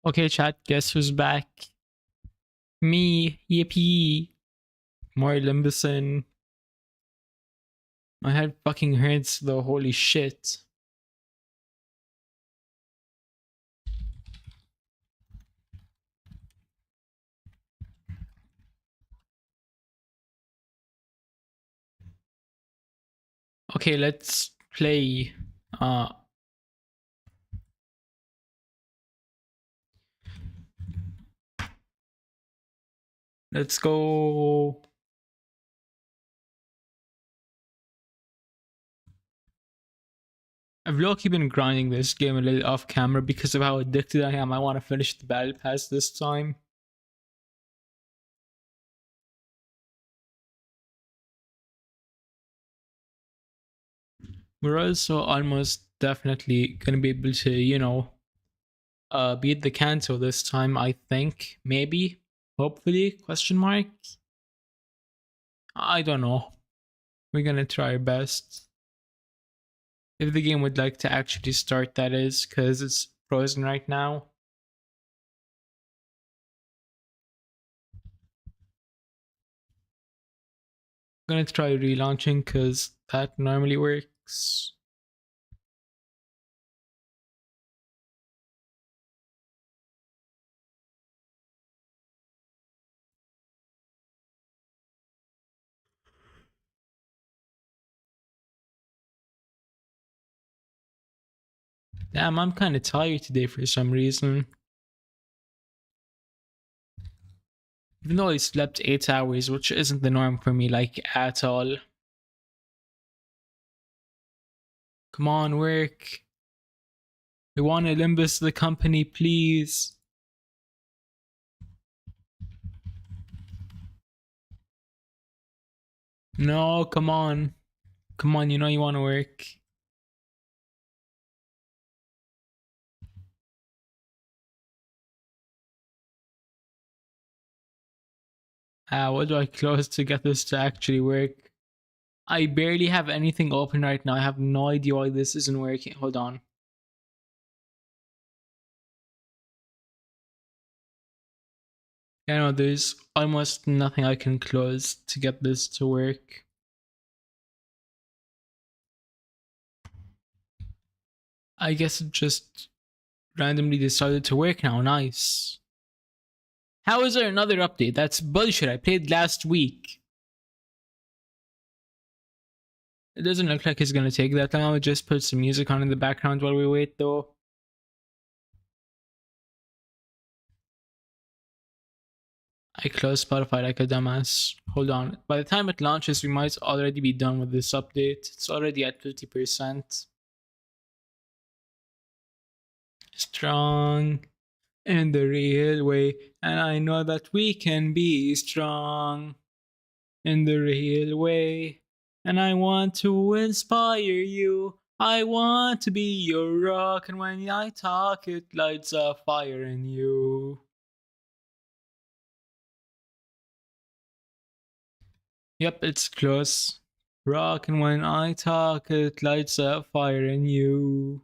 Okay, chat, guess who's back? Me, yippee. More Limbussing. My head fucking hurts though, holy shit. Okay, let's play. Let's go. I've low-key been grinding this game a little off camera because of how addicted I am. I want to finish the battle pass this time. We're also almost definitely gonna be able to, beat the Kanto this time, I think. Maybe. Hopefully, question mark. I don't know. We're gonna try our best. If the game would like to actually start, that is, because it's frozen right now. I'm gonna try relaunching because that normally works. Damn, I'm kind of tired today for some reason. Even though I slept 8 hours, which isn't the norm for me, like, at all. Come on, work. We want to Limbus the company, please. No, come on. Come on, you know you want to work. What do I close to get this to actually work? I barely have anything open right now. I have no idea why this isn't working. Hold on. You know, there's almost nothing I can close to get this to work. I guess it just randomly decided to work now. Nice. How is there another update? That's bullshit. I played last week. It doesn't look like it's gonna take that long. I'll just put some music on in the background while we wait though. I closed Spotify like a dumbass. Hold on. By the time it launches, we might already be done with this update. It's already at 50%. Strong in the real way, and I know that we can be strong in the real way. And I want to inspire you. I want to be your rock, and when I talk, it lights a fire in you. Yep, it's close. Rock, and when I talk, it lights a fire in you.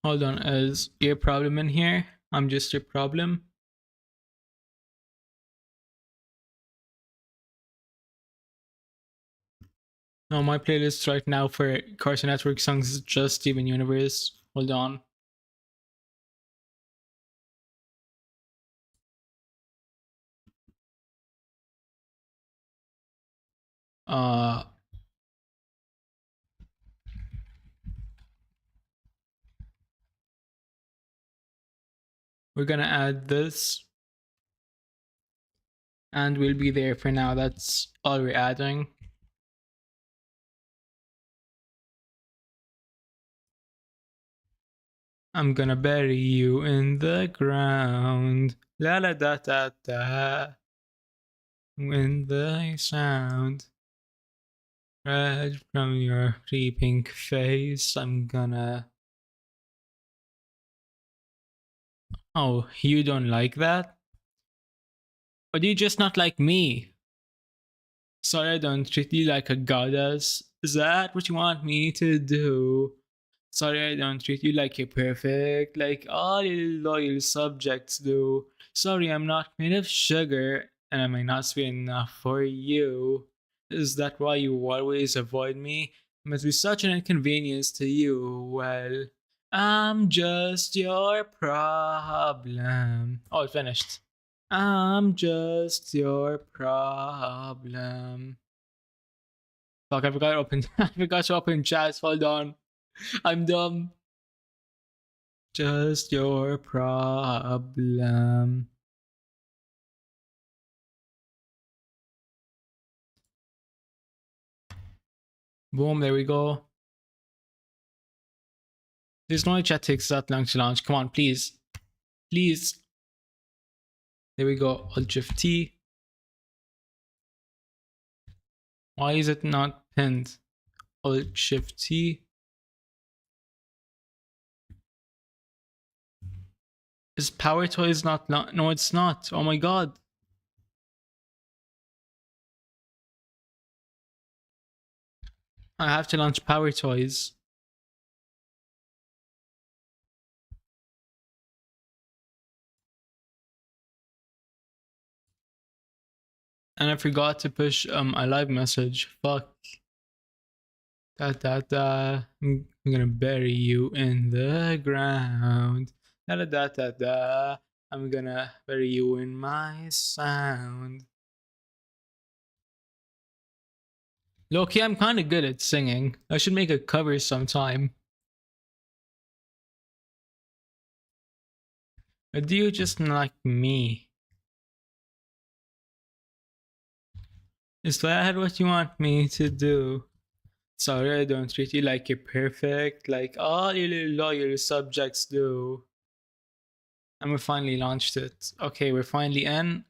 Hold on, is your problem in here? I'm just your problem. No, my playlist right now for Cartoon Network songs is just Steven Universe. Hold on. We're gonna add this. And we'll be there for now. That's all we're adding. I'm gonna bury you in the ground. La la da da da. When the sound red from your creeping face, I'm gonna. Oh, you don't like that? Or do you just not like me? Sorry, I don't treat you like a goddess. Is that what you want me to do? Sorry, I don't treat you like you're perfect, like all your loyal subjects do. Sorry, I'm not made of sugar, and I might not sweet enough for you. Is that why you always avoid me? It must be such an inconvenience to you. Well, I'm just your problem. Oh, it finished. I'm just your problem. Fuck, I forgot to open. I forgot to open chats. Hold on. I'm dumb. Just your problem. Boom, there we go. There's no way chat takes that long to launch. Come on, please. Please. There we go. Alt Shift T. Why is it not pinned? Alt Shift T. Is Power Toys not? No, it's not. Oh my god. I have to launch Power Toys. And I forgot to push a live message. Fuck. I'm gonna bury you in the ground. I'm gonna bury you in my sound. Loki, I'm kinda good at singing. I should make a cover sometime. Or do you just not like me? Is that what you want me to do? Sorry, I don't treat you like you're perfect, like all your loyal subjects do. And we finally launched it. Okay, we're finally in.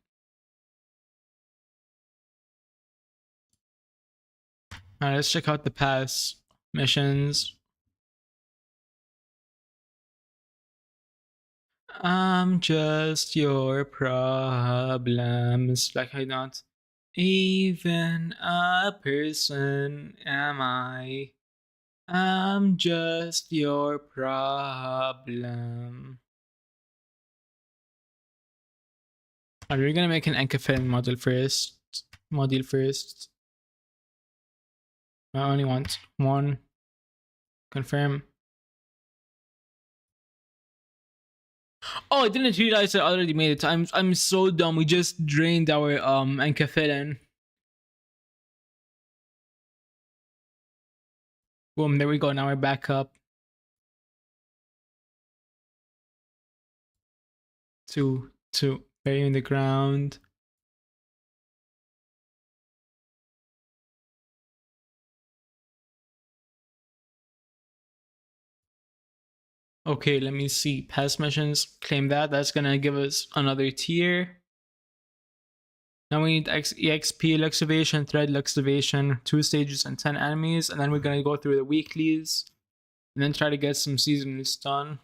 Alright, let's check out the pass missions. I'm just your problems. Like I not even a person, am I? I'm just your problem. Are we gonna make an Encafen model first? Module first. I only want one. Confirm. Oh, I didn't realize I already made it. I'm so dumb. We just drained our Encafen. Boom, there we go. Now we're back up. To bury in the ground. Okay, let me see. Past missions, claim that. That's gonna give us another tier. Now we need EXP Luxivation, Thread Luxivation, 2 stages and 10 enemies. And then we're gonna go through the weeklies. And then try to get some seasonals done.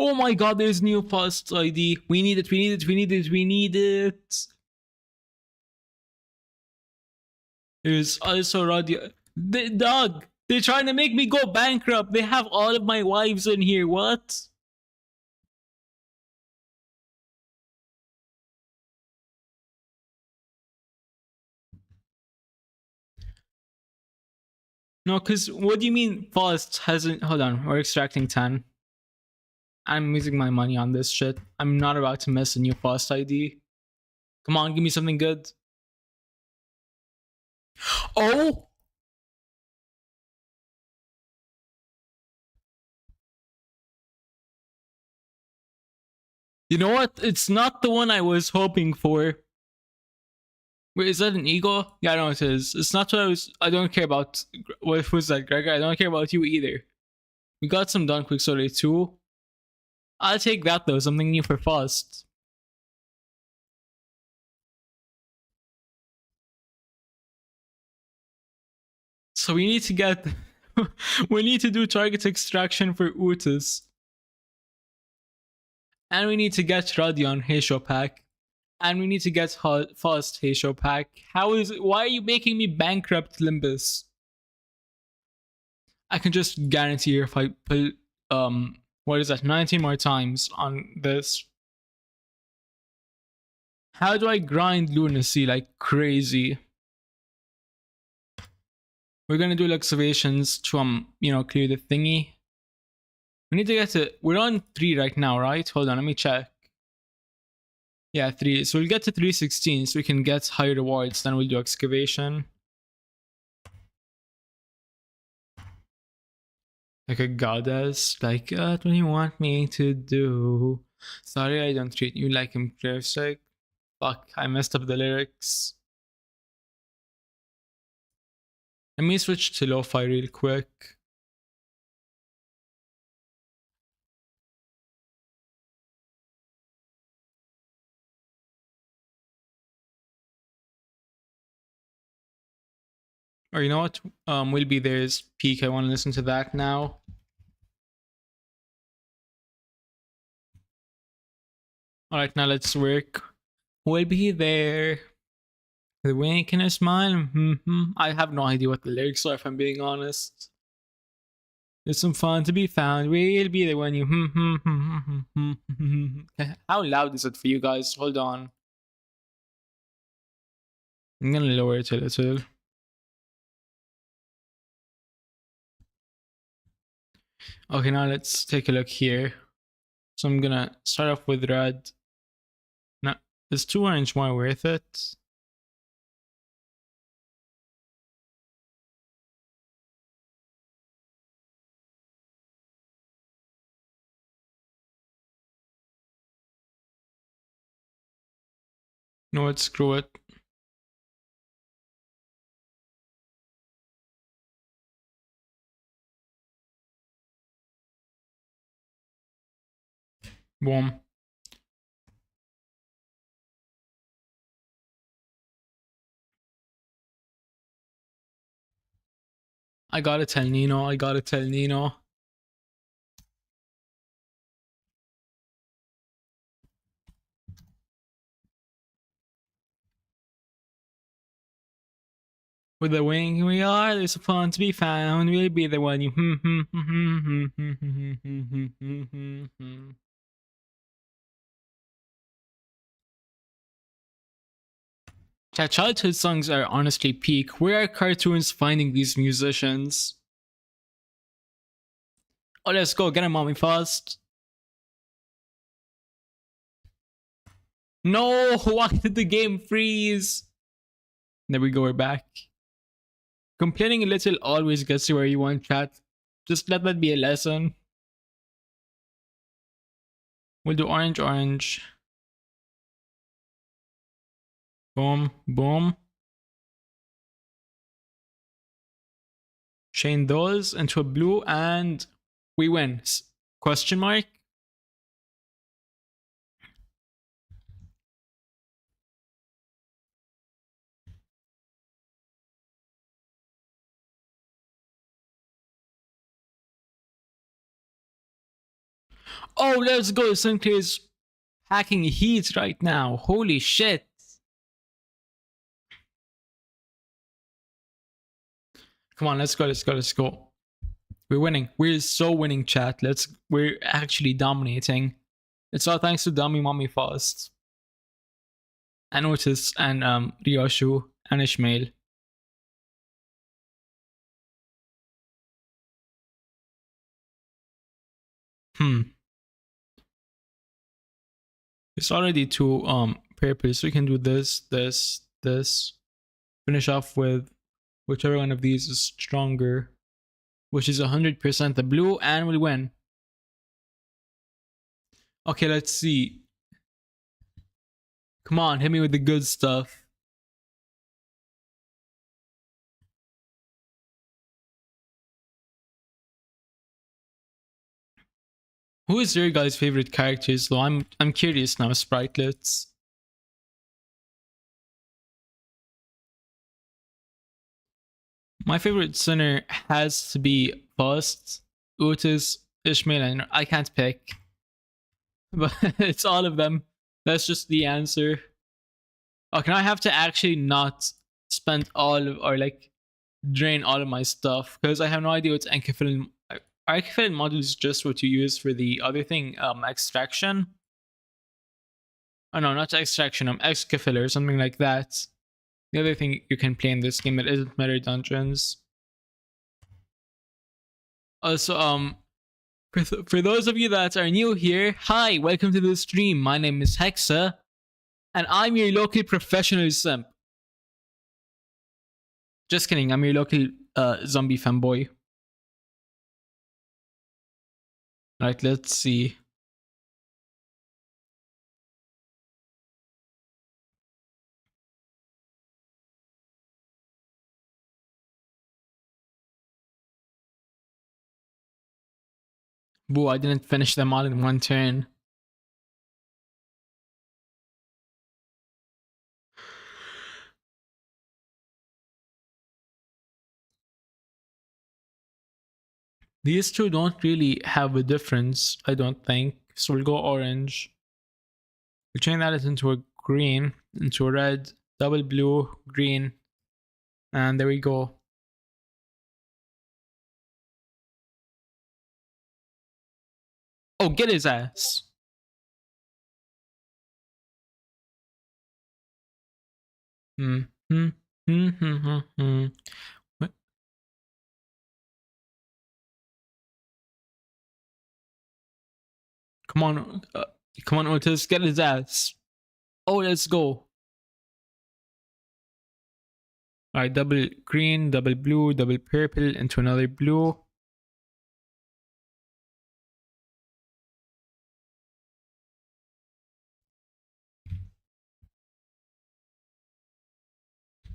Oh my god, there's new post ID. We need it, we need it, we need it, we need it. There's also radio. The dog! They're trying to make me go bankrupt. They have all of my wives in here. What? No, because what do you mean Faust hasn't. Hold on, we're extracting 10. I'm using my money on this shit. I'm not about to miss a new Faust ID. Come on, give me something good. Oh! You know what? It's not the one I was hoping for. Wait, is that an eagle? Yeah, no, it is. It's not what I was. I don't care about. What was that, Gregor? I don't care about you either. We got some done quick sorry too. I'll take that though, something new for fast. So we need to get we need to do target extraction for Utis. And we need to get Radion Heisho pack. And we need to get fast Heisho pack. Why are you making me bankrupt, Limbus? I can just guarantee if I put what is that, 19 more times on this. How do I grind lunacy like crazy? We're gonna do excavations to clear the thingy. We need to get to, we're on 3 right now, right? Hold on, let me check. Yeah, 3. So we'll get to 316 so we can get higher rewards, then we'll do excavation. Like a goddess, like, what do you want me to do? Sorry, I don't treat you like I'm perfect. Fuck, I messed up the lyrics. Let me switch to lo-fi real quick. Or you know what? Will Be There's Peak. I want to listen to that now. Alright, now let's work. We'll be there. The wink and a smile. I have no idea what the lyrics are, if I'm being honest. There's some fun to be found. We'll be there when you. How loud is it for you guys? Hold on. I'm gonna lower it a little. Okay, now let's take a look here. So I'm gonna start off with red. Now, is 2 orange more worth it? No, what? Screw it. Boom. I gotta tell Nino. I gotta tell Nino. With the wing we are, there's a fun to be found. We'll be the one you. Childhood songs are honestly peak. Where are cartoons finding these musicians? Oh, let's go. Get him, mommy, fast. No, why did the game freeze? There we go, we're back. Complaining a little always gets you where you want, chat. Just let that be a lesson. We'll do orange, orange. Boom, boom. Chain those into a blue and we win. Question mark? Oh, let's go. Sinclair's hacking heat right now. Holy shit. Come on, let's go, let's go, let's go. We're winning. We're so winning, chat. We're actually dominating. It's all thanks to Dummy Mommy Fast. And Otis and Ryoshu and Ishmael. It's already 2 purples. So we can do this, this, this. Finish off with whichever one of these is stronger, which is 100% the blue, and we'll win. Okay, let's see. Come on, hit me with the good stuff. Who is your guys' favorite characters though? I'm curious now, Spritelets. My favorite sinner has to be Faust, Otis, Ishmael, and I can't pick. But it's all of them. That's just the answer. Oh, can I have to actually not spend all of, or like drain all of my stuff? Because I have no idea what's Enkifill. Enkifill module is just what you use for the other thing, extraction. Oh no, not extraction, Exkafil or something like that. The other thing you can play in this game that isn't Meta Dungeons. Also, for those of you that are new here, hi, welcome to the stream. My name is Hexa, and I'm your local professional simp. Just kidding, I'm your local zombie fanboy. Right, let's see. Boo, I didn't finish them all in one turn. These two don't really have a difference, I don't think. So we'll go orange. We'll change that into a green, into a red, double blue, green, and there we go. Oh, get his ass. Hmm. Hmm. Hmm. Hmm. Hmm. Hmm. What? Come on, Otis, get his ass. Oh, let's go. Alright, double green, double blue, double purple, into another blue.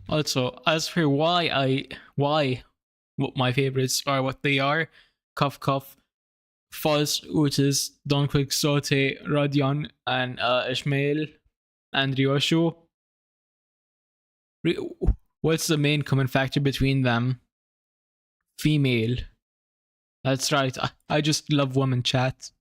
Also, as for why what my favorites are what they are, Cuff Cuff, False, Otis, Don Quick Saute, Radion, and Ishmael, and Ryoshu. What's the main common factor between them? Female. That's right. I just love women chat.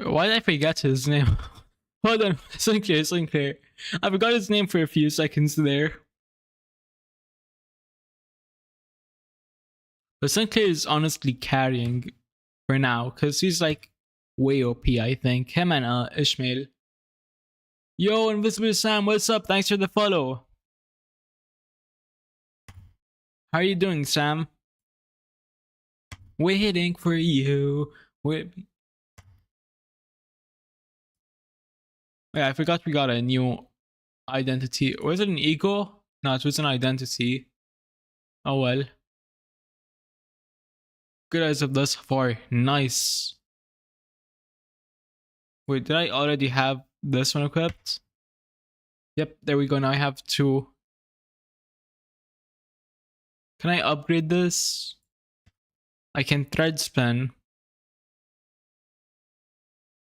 Why did I forget his name? Hold on, Sinclair. I forgot his name for a few seconds there. But Sinclair is honestly carrying for now, because he's like way OP, I think. Him and Ishmael. Yo, Invisible Sam, what's up? Thanks for the follow. How are you doing, Sam? Waiting for you. Yeah, I forgot we got a new identity. Was it an ego? No, it was an identity. Oh well. Good as of thus far. Nice. Wait, did I already have this one equipped? Yep, there we go. Now I have two. Can I upgrade this? I can thread spin.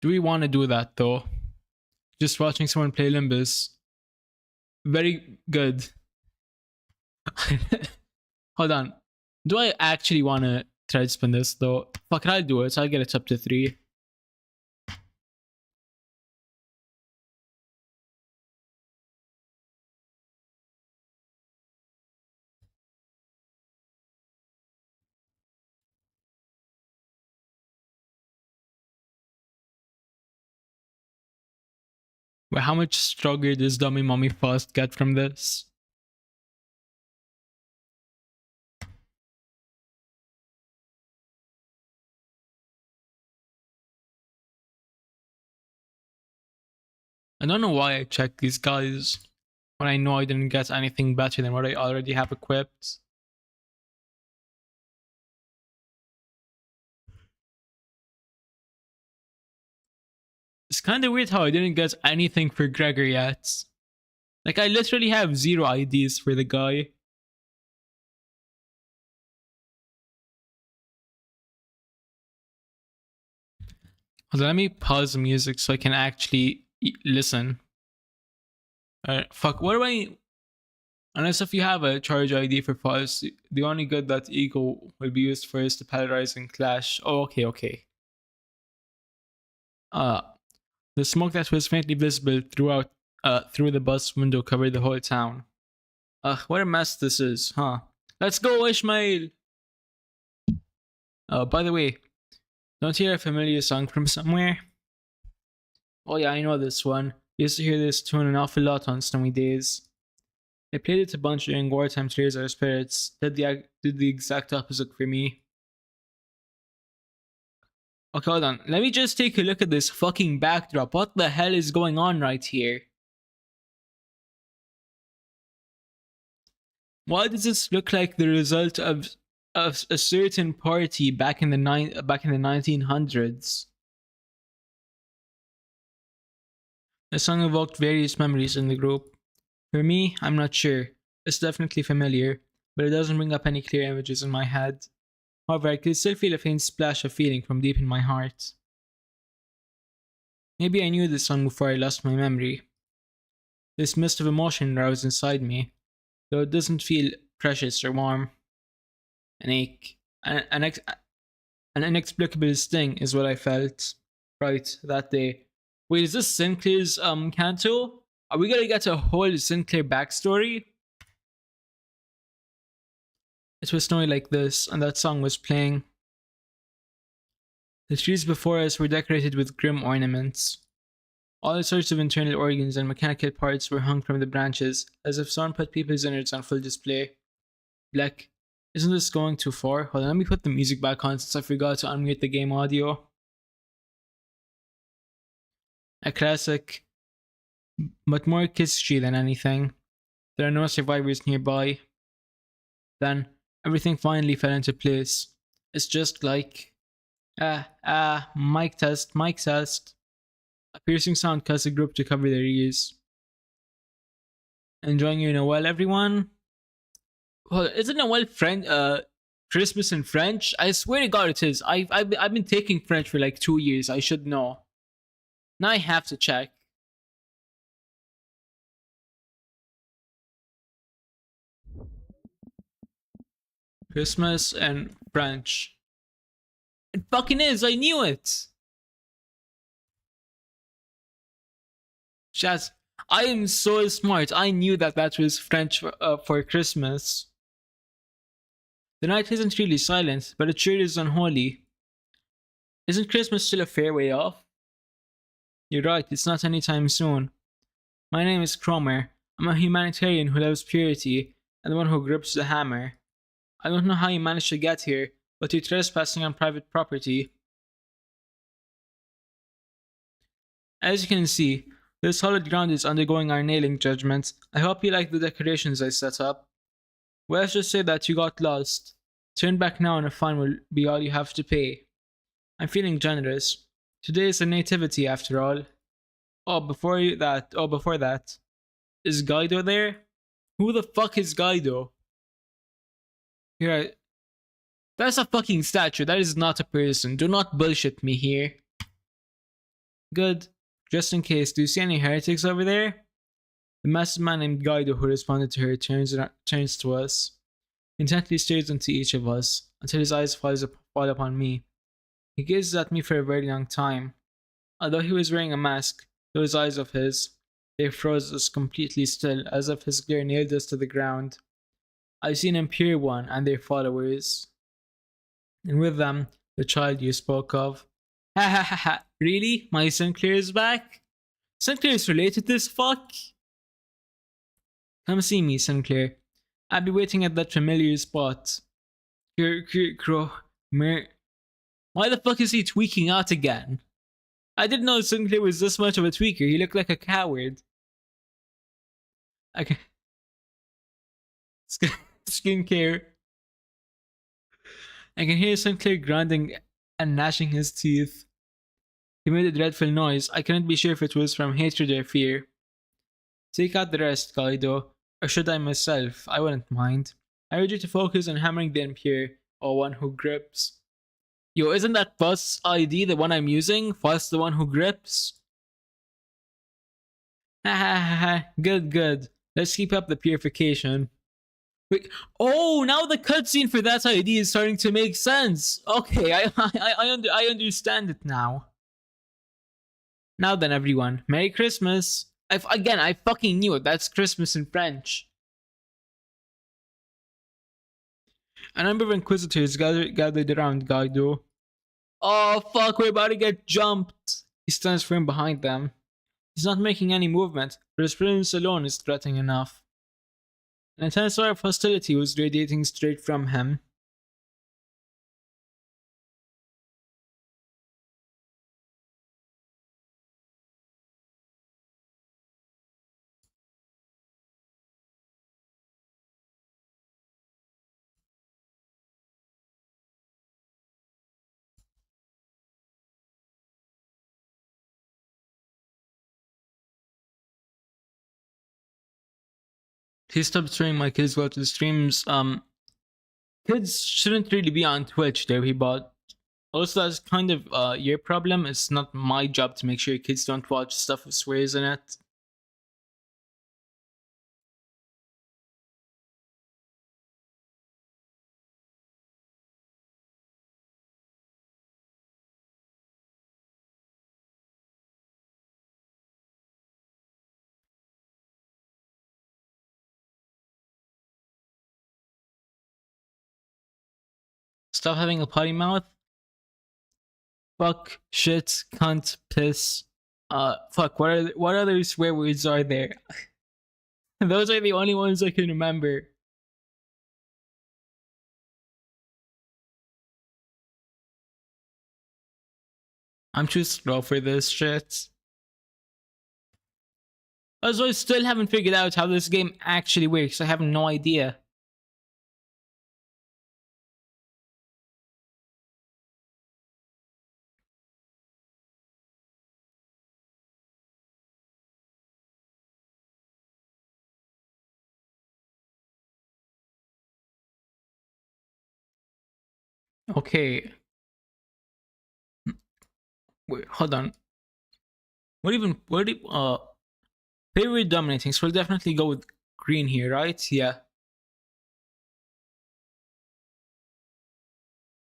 Do we want to do that though? Just watching someone play Limbus. Very good. Hold on. Do I actually want to thread spin this though? Fuck it, I'll do it. So I'll get it up to 3. Wait, how much stronger does Dummy Mommy Fast get from this? I don't know why I checked these guys when I know I didn't get anything better than what I already have equipped. kinda weird how I didn't get anything for Gregor yet. Like, I literally have 0 IDs for the guy. Hold on, let me pause the music so I can actually listen. Alright, fuck, what do I... Unless if you have a charge ID for pause, the only good that ego will be used for is to polarize and clash. Oh, okay. The smoke that was faintly visible through the bus window covered the whole town. Ugh, what a mess this is, huh? Let's go, Ishmael! By the way, don't you hear a familiar song from somewhere? Oh yeah, I know this one. Used to hear this tune an awful lot on snowy days. I played it a bunch during wartime to raise our spirits. Did the exact opposite for me. Okay, hold on. Let me just take a look at this fucking backdrop. What the hell is going on right here? Why does this look like the result of a certain party back in the 1900s? The song evoked various memories in the group. For me, I'm not sure. It's definitely familiar, but it doesn't bring up any clear images in my head. However, I could still feel a faint splash of feeling from deep in my heart. Maybe I knew this song before I lost my memory. This mist of emotion roused inside me, though it doesn't feel precious or warm. An ache, an inexplicable sting is what I felt right that day. Wait, is this Sinclair's canto? Are we gonna get a whole Sinclair backstory? It was snowy like this, and that song was playing. The trees before us were decorated with grim ornaments. All sorts of internal organs and mechanical parts were hung from the branches, as if someone put people's innards on full display. Black, isn't this going too far? Hold on, let me put the music back on since I forgot to unmute the game audio. A classic, but more kitschy than anything. There are no survivors nearby. Then, everything finally fell into place. It's just like... mic test. A piercing sound caused the group to cover their ears. Enjoying your Noel, everyone? Well, isn't Noel Christmas in French? I swear to God it is. I've been taking French for like 2 years. I should know. Now I have to check. Christmas and French. It fucking is. I knew it. Shaz, I am so smart. I knew that was French for Christmas. The night isn't really silent, but it sure is unholy. Isn't Christmas still a fair way off? You're right, it's not anytime soon. My name is Cromer. I'm a humanitarian who loves purity, and the one who grips the hammer. I don't know how you managed to get here, but you're trespassing on private property. As you can see, this solid ground is undergoing our nailing judgment. I hope you like the decorations I set up. Well, let's just say that you got lost. Turn back now and a fine will be all you have to pay. I'm feeling generous. Today is a nativity after all. Before that. Is Guido there? Who the fuck is Guido? Here, that's a fucking statue. That is not a person. Do not bullshit me here. Good. Just in case, do you see any heretics over there? The massive man named Guido who responded to her turns to us. Intently stares into each of us, until his eyes fall upon me. He gazes at me for a very long time. Although he was wearing a mask, those eyes of his, they froze us completely still, as if his glare nailed us to the ground. I see an impure one and their followers. And with them, the child you spoke of. Ha ha ha ha, really? My Sinclair is back? Sinclair is related to this fuck? Come see me, Sinclair. I'll be waiting at that familiar spot. Why the fuck is he tweaking out again? I didn't know Sinclair was this much of a tweaker. He looked like a coward. Okay. Skincare. I can hear Sinclair grinding and gnashing his teeth. He made a dreadful noise. I couldn't be sure if it was from hatred or fear. Take out the rest, Kaido. Or should I myself? I wouldn't mind. I urge you to focus on hammering the impure, or one who grips. Yo, isn't that Fuss ID the one I'm using? Fuss the one who grips? Ha ha ha ha. Good, good. Let's keep up the purification. Wait. Oh, now the cutscene for that ID is starting to make sense. Okay, I understand it now. Now then, everyone, Merry Christmas. I fucking knew it. That's Christmas in French. A number of inquisitors gathered around Gaido. Oh fuck, we're about to get jumped. He stands firm behind them. He's not making any movement, but his presence alone is threatening enough. An intense aura of hostility was radiating straight from him. He stopped streaming my kids go to the streams. Kids shouldn't really be on Twitch there, he bought. Also, that's kind of your problem. It's not my job to make sure kids don't watch stuff with swears in it. Stop having a potty mouth. Fuck, shit, cunt, piss. Fuck. What other swear words are there? Those are the only ones I can remember. I'm too slow for this shit. Also, I still haven't figured out how this game actually works. I have no idea. Okay. Wait, hold on. Favorite dominating, so we'll definitely go with green here, right? Yeah.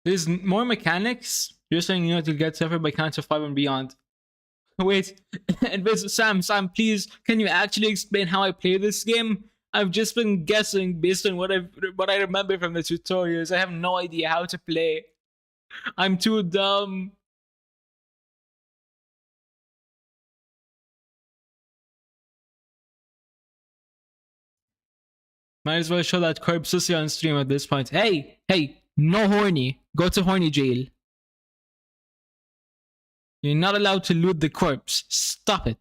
There's more mechanics. You're saying you know to get tougher by count of 5 and beyond. Wait, and Sam, please, can you actually explain how I play this game? I've just been guessing based on what I remember from the tutorials. I have no idea how to play. I'm too dumb. Might as well show that corpse Susie on stream at this point. Hey, no horny. Go to horny jail. You're not allowed to loot the corpse. Stop it.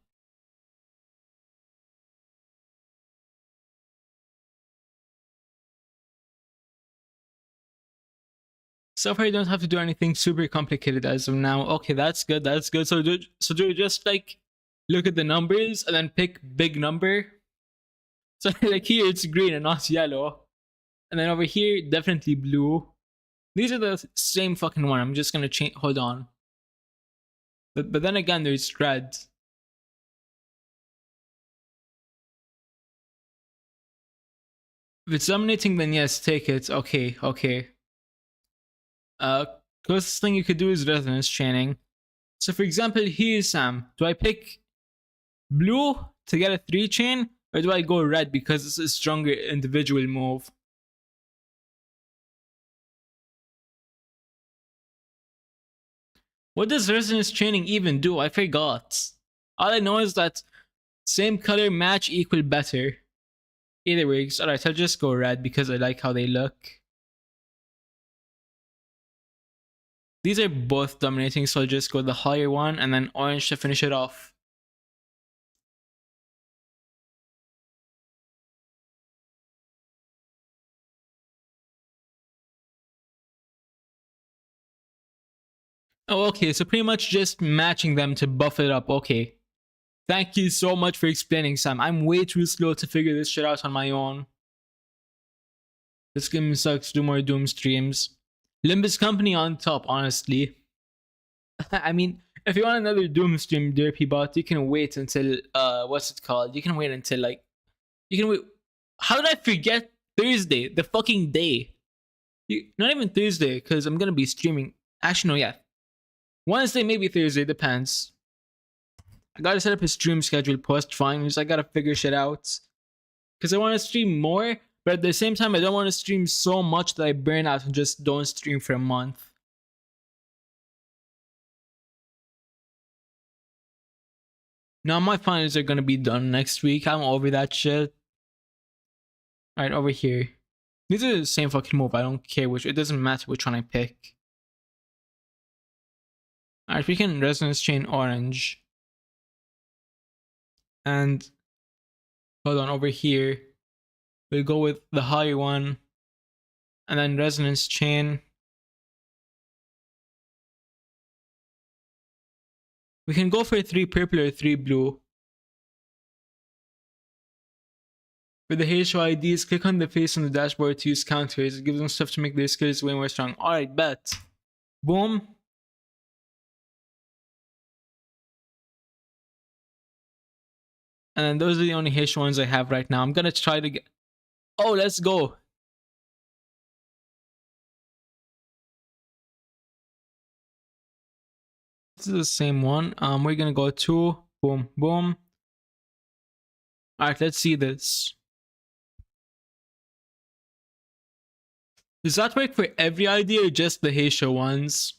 So far, you don't have to do anything super complicated as of now. Okay, that's good. That's good. So do you just like look at the numbers and then pick big number? So like here it's green and not yellow, and then over here definitely blue. These are the same fucking one. I'm just gonna change. Hold on. But then again, there's red. If it's dominating, then yes, take it. Okay. Uh, closest thing you could do is resonance chaining. So for example, here's Sam. Do I pick blue to get a 3 chain, or do I go red because it's a stronger individual move? What does resonance chaining even do? I forgot. All I know is that same color match equal better. Either works. Alright, I'll just go red because I like how they look. These are both dominating, so I'll just go the higher one and then orange to finish it off. Oh, okay, so pretty much just matching them to buff it up. Okay. Thank you so much for explaining, Sam. I'm way too slow to figure this shit out on my own. This game sucks. Do more Doom streams. Limbus Company on top, honestly. I mean, if you want another Doom stream, Derpy Bot, you can wait until what's it called? You can wait until like you can wait. How did I forget Thursday? The fucking day. Not even Thursday, because I'm gonna be streaming. Actually, no, yeah. Wednesday, maybe Thursday, depends. I gotta set up a stream schedule post finals. I gotta figure shit out. Because I want to stream more, but at the same time, I don't want to stream so much that I burn out and just don't stream for a month. Now, my finals are gonna be done next week. I'm over that shit. Alright, over here. These are the same fucking move. I don't care which. It doesn't matter which one I pick. Alright, we can resonance chain orange. And hold on, over here. We'll go with the higher one. And then resonance chain. We can go for 3 purple or 3 blue. For the HOIDs, click on the face on the dashboard to use counters. It gives them stuff to make their skills way more strong. Alright, bet. Boom. And those are the only H ones I have right now. I'm gonna try to get... Oh, let's go. This is the same one. We're gonna go 2. Boom, boom. Alright, let's see this. Does that work for every ID or just the Heisha ones?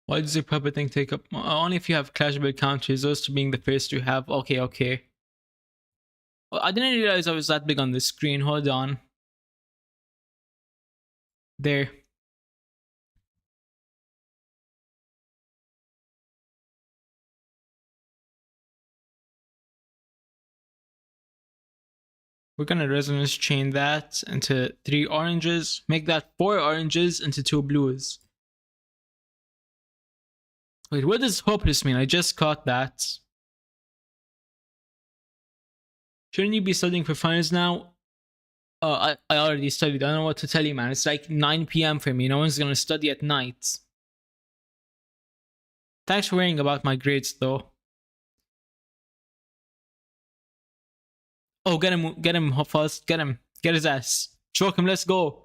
Why does the puppet thing take up? Only if you have clashable counters, those two being the first to have. Okay, okay. Well, I didn't realize I was that big on the screen. Hold on. There. We're gonna resonance chain that into 3 oranges. Make that 4 oranges into 2 blues. Wait, what does hopeless mean? I just caught that. Shouldn't you be studying for finals now? I already studied. I don't know what to tell you, man. It's like 9 p.m. for me. No one's gonna study at night. Thanks for worrying about my grades, though. Oh, get him, fast, get him. Get his ass. Choke him, let's go.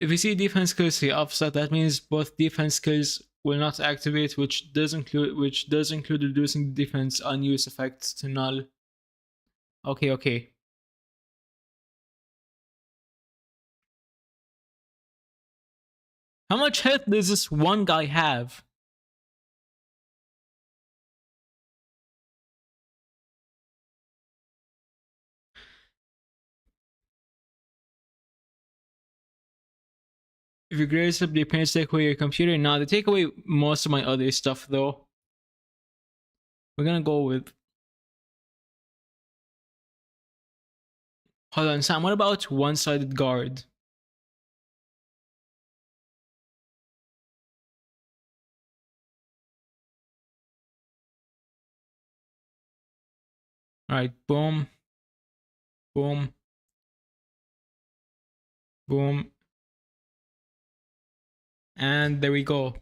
If you see defense skills here offset, that means both defense skills will not activate, which does include reducing the defense unused effects to null. Okay, okay. How much health does this one guy have? If you grades up, the parents take away your computer. Nah, they take away most of my other stuff though. We're gonna go with... Hold on, Sam, what about one-sided guard? Alright, boom. Boom. Boom. And there we go.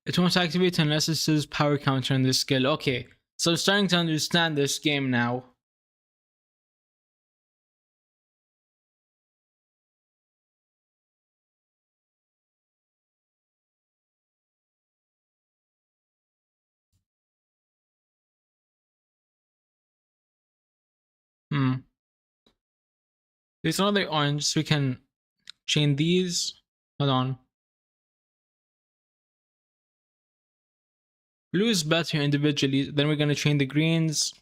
It won't activate unless it says power counter on this skill. Okay, so I'm starting to understand this game now. There's another orange, so we can chain these. Hold on. Blue is better individually. Then we're gonna train the greens.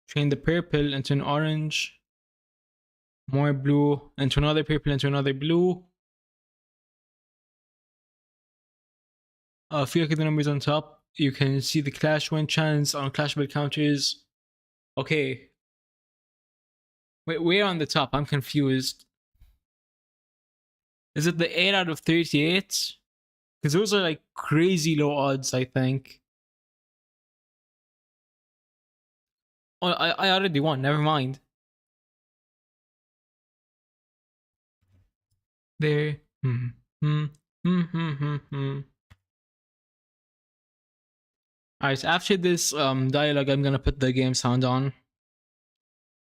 Train the purple into an orange. More blue into another purple into another blue. If you look at the numbers on top, you can see the clash win chance on clashable counters. Okay. Wait, we're on the top. I'm confused. Is it the 8 out of 38? Because those are like crazy low odds, I think. Oh, I already won. Never mind. There. Alright, after this dialogue, I'm gonna put the game sound on.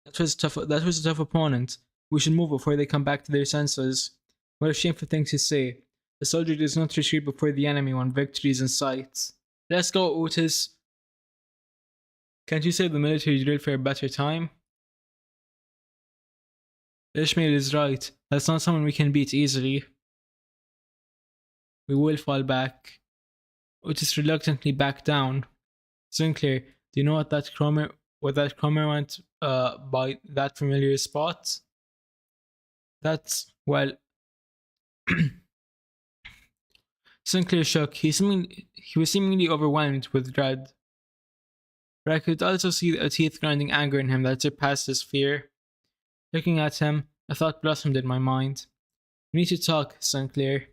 That was tough. That was a tough opponent. We should move before they come back to their senses. What a shameful thing to say. The soldier does not retreat before the enemy when victory is in sight. Let's go, Otis. Can't you save the military drill for a better time? Ishmael is right. That's not someone we can beat easily. We will fall back. Otis reluctantly backed down. Sinclair, do you know what that Cromer went by that familiar spot? That's, well... Sinclair shook. He was seemingly overwhelmed with dread. But I could also see a teeth-grinding anger in him that surpassed his fear. Looking at him, a thought blossomed in my mind. We need to talk, Sinclair.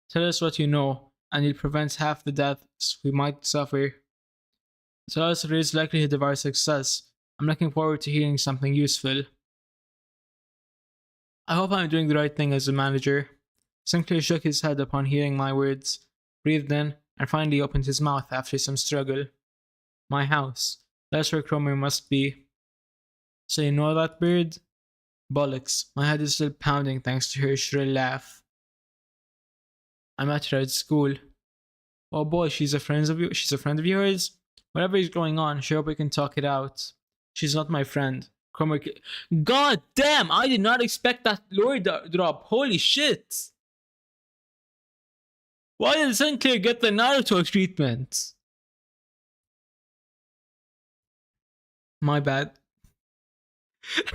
Tell us what you know, and you'll prevent half the deaths we might suffer. Tell us the raised likelihood of our success. I'm looking forward to hearing something useful. I hope I'm doing the right thing as a manager. Sinclair shook his head upon hearing my words, breathed in, and finally opened his mouth after some struggle. My house. That's where Cromer must be. So you know that bird? Bollocks. My head is still pounding thanks to her shrill laugh. I met her at school. Oh boy, she's a friend of yours? Whatever is going on, sure hope we can talk it out. She's not my friend. Cromer. God damn! I did not expect that lore drop. Holy shit! Why did Sinclair get the Naruto treatment? My bad.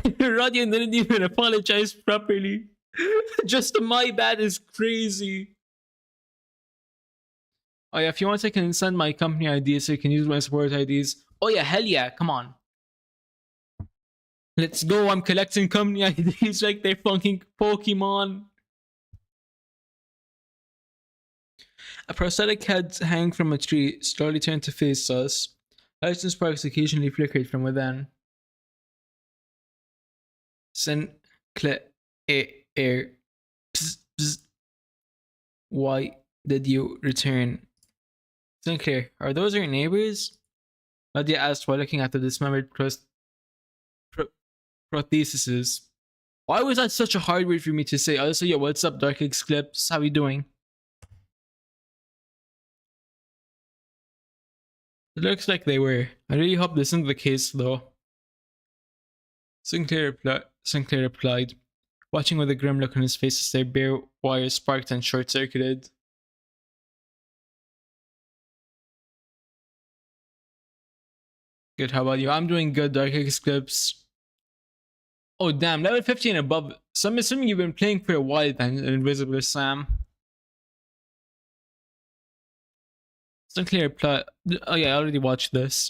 Rodion didn't even apologize properly. Just my bad is crazy. Oh yeah, if you want I can send my company IDs so you can use my support IDs. Oh yeah, hell yeah, come on. Let's go, I'm collecting company IDs like they're fucking Pokemon. A prosthetic head hanging from a tree slowly turned to face us. Lights and sparks occasionally flickered from within. Sinclair. Psst, psst. Why did you return? Sinclair, are those your neighbors? Nadia asked while looking at the dismembered prostheses. Why was that such a hard word for me to say? Also, yo, what's up, Dark X Clips? How you doing? It looks like they were. I really hope this isn't the case, though. Sinclair replied, watching with a grim look on his face as their bare wires sparked and short-circuited. Good, how about you? I'm doing good, Dark X Clips. Oh damn, level 50 and above. So I'm assuming you've been playing for a while then, Invisible Sam. Sinclair replied, oh yeah, I already watched this.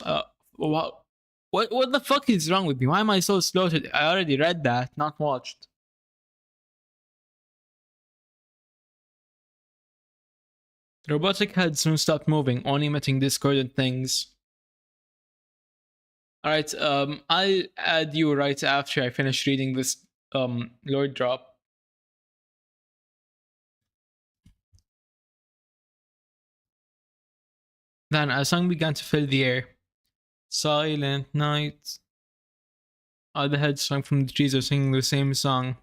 What the fuck is wrong with me? Why am I so slow today? I already read that, not watched. The robotic head soon stopped moving, only emitting discordant things. Alright, I'll add you right after I finish reading this lore drop. Then a song began to fill the air. Silent night. All the heads swung from the trees are singing the same song.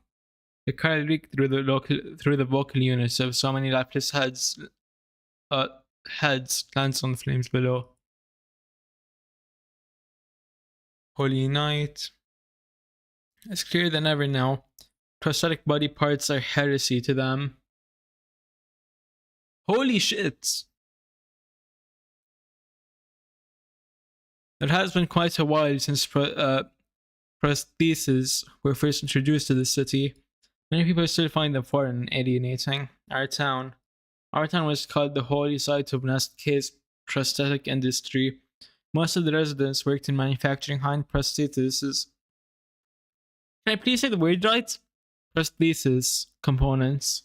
The carol reeked through the vocal units of so many lifeless heads glanced on the flames below. Holy night. It's clearer than ever now. prosthetic body parts are heresy to them. Holy shit! It has been quite a while since prostheses were first introduced to the city. Many people still find them foreign and alienating. Our town was called the holy site of Nestke's prosthetic industry. Most of the residents worked in manufacturing high-end prostheses. Can I please say the word right? Prosthesis components.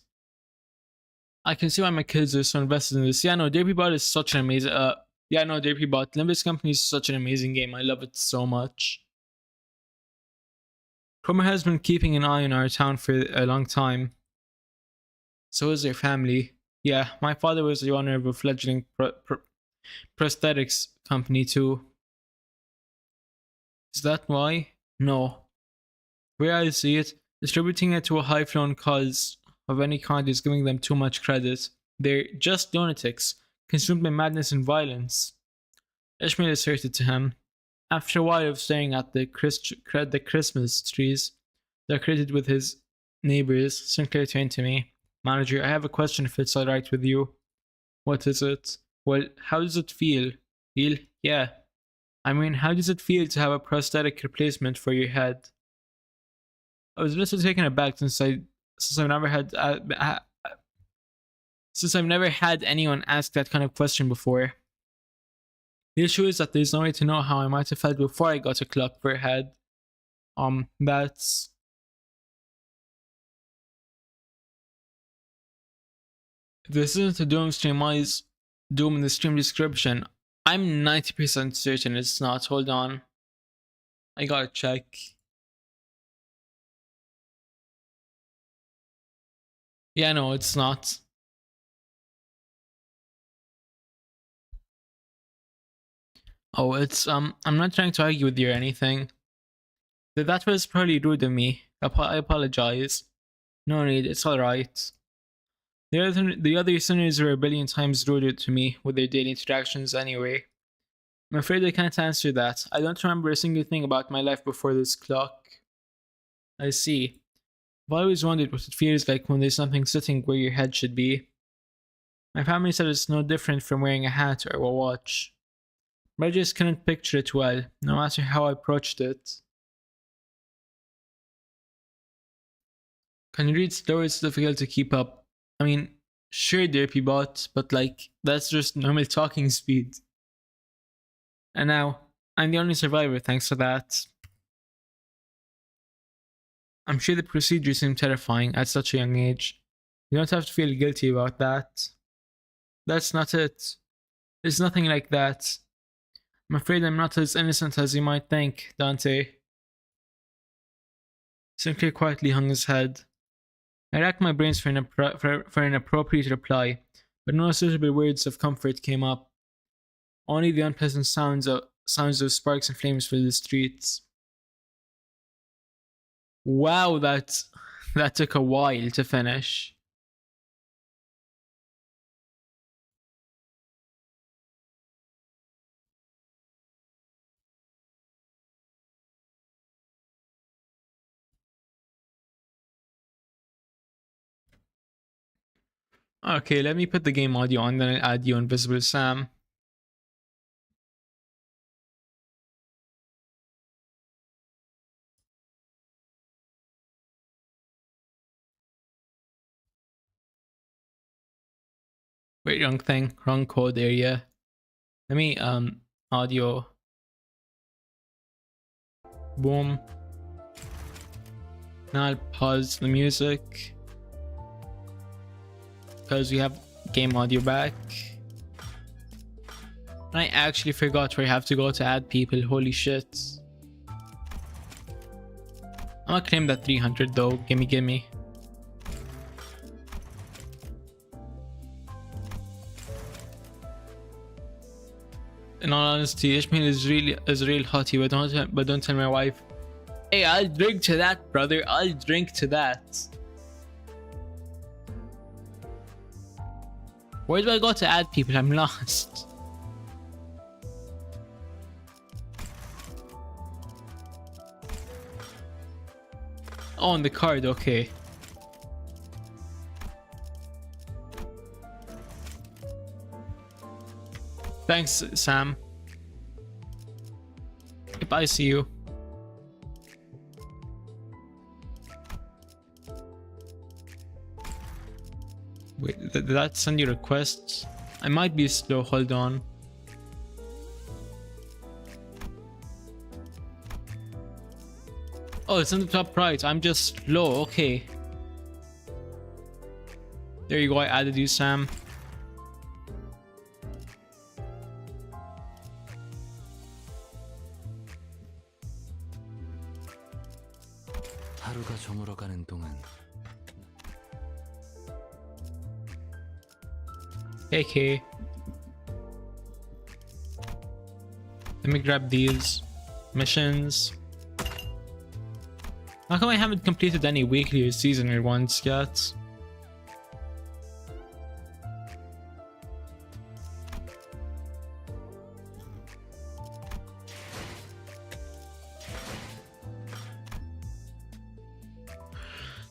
I can see why my kids are so invested in this. Yeah, no, DerpyBot is such an amazing. DerpyBot. Limbus Company is such an amazing game. I love it so much. Cromer has been keeping an eye on our town for a long time. So is their family. Yeah, my father was the owner of a fledgling prosthetics company too. Is that why? No. Where I see it, distributing it to a high-flown cause of any kind is giving them too much credit. They're just lunatics, consumed by madness and violence. Ishmael asserted to him. After a while of staring at the Christmas trees decorated with his neighbors, Sinclair turned to me. Manager, I have a question if it's alright with you. What is it? Well, how does it feel? Feel? Yeah. I mean, how does it feel to have a prosthetic replacement for your head? I was a little taken aback since I've never had anyone ask that kind of question before. The issue is that there's no way to know how I might have felt before I got a clock for a head. This isn't a doom in the stream description. I'm 90% certain it's not. Hold on. I gotta check. Yeah, no, it's not. Oh, it's, I'm not trying to argue with you or anything. That was probably rude of me. I apologize. No need, it's alright. The other sinners were a billion times ruder to me with their daily interactions anyway. I'm afraid I can't answer that. I don't remember a single thing about my life before this clock. I see. I've always wondered what it feels like when there's something sitting where your head should be. My family said it's no different from wearing a hat or a watch. But I just couldn't picture it well, no matter how I approached it. Can you read slower? It's difficult to keep up. I mean, sure, DerpyBot, but like, that's just normal talking speed. And now, I'm the only survivor thanks to that. I'm sure the procedure seemed terrifying at such a young age. You don't have to feel guilty about that. That's not it. There's nothing like that. I'm afraid I'm not as innocent as you might think, Dante. Sinclair quietly hung his head. I racked my brains for an appropriate reply, but no suitable words of comfort came up. Only the unpleasant sounds of sparks and flames filled the streets. Wow, that took a while to finish. Okay, let me put the game audio on, then I'll add you Invisible Sam. Wait, wrong thing, wrong code area. Let me audio. Boom. Now I'll pause the music because we have game audio back. And I actually forgot where I have to go to add people. Holy shit. I'm gonna claim that 300 though. Gimme. In all honesty, Ishmael is real hottie, but don't tell my wife. Hey, I'll drink to that, brother. I'll drink to that. Where do I go to add people? I'm lost. Oh, on the card, okay. Thanks, Sam. Yep, I see you. Wait, did that send you requests? I might be slow, hold on. Oh, it's in the top right. I'm just slow, okay. There you go, I added you, Sam. 하루가 저물어가는 동안 Okay. Let me grab these missions. How come I haven't completed any weekly or seasonal ones yet?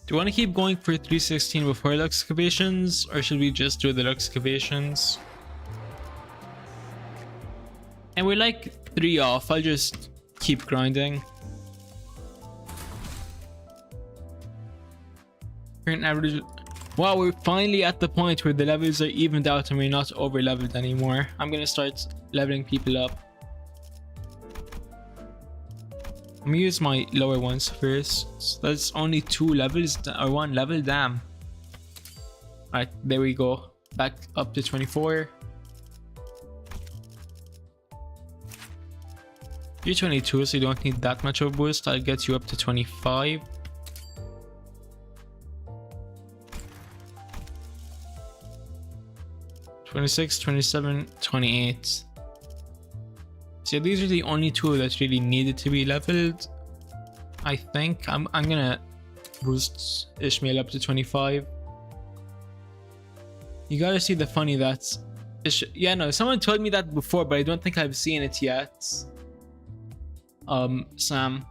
Do you want to keep going for 316 before the excavations, or should we just do the excavations? And we're like 3 off, I'll just keep grinding. Current average. Wow, we're finally at the point where the levels are evened out and we're not over leveled anymore. I'm gonna start leveling people up. I'm gonna use my lower ones first. That's only 2 levels or 1 level, damn. Alright, there we go. Back up to 24. You're 22, so you don't need that much of a boost. I'll get you up to 25. $26, $27, $28. So these are the only 2 that really needed to be leveled. I think I'm gonna boost Ishmael up to 25. You gotta see the funny that's yeah, no, someone told me that before, but I don't think I've seen it yet. Sam,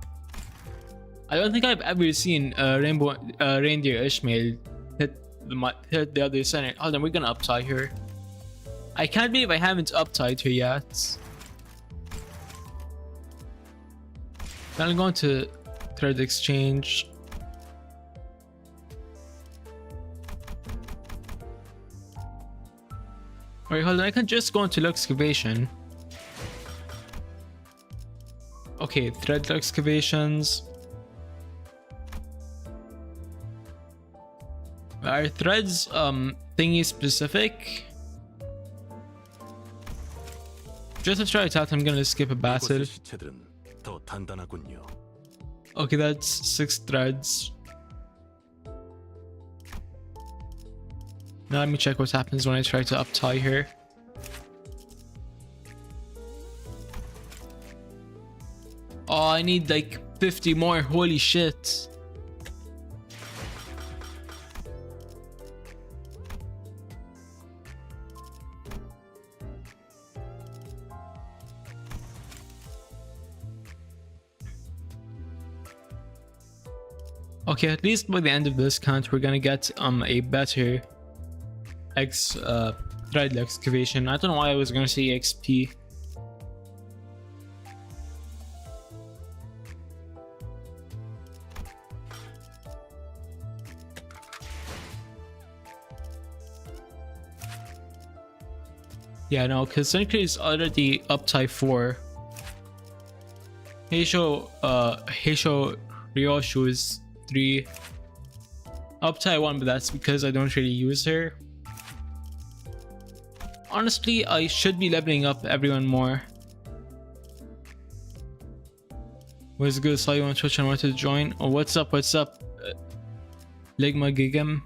I don't think I've ever seen Reindeer Ishmael hit the other center. Hold on, we're gonna uptie her. I can't believe I haven't uptied her yet. Then I'm going to thread exchange. Alright, hold on, I can just go into excavation. Okay, thread excavations. Are threads thingy specific? Just to try it out, I'm gonna skip a battle. Okay, that's 6 threads. Now let me check what happens when I try to uptie her. Oh, I need like 50 more, holy shit. Okay, at least by the end of this count, we're gonna get a better thread excavation. I don't know why I was gonna say XP. Yeah, no, because Senkri is already up type 4. Heisho Ryoshu is 3. Up tie 1, but that's because I don't really use her. Honestly, I should be leveling up everyone more. What's good? Saw you on Twitch and wanted to join. Oh, what's up? Ligma Gigam.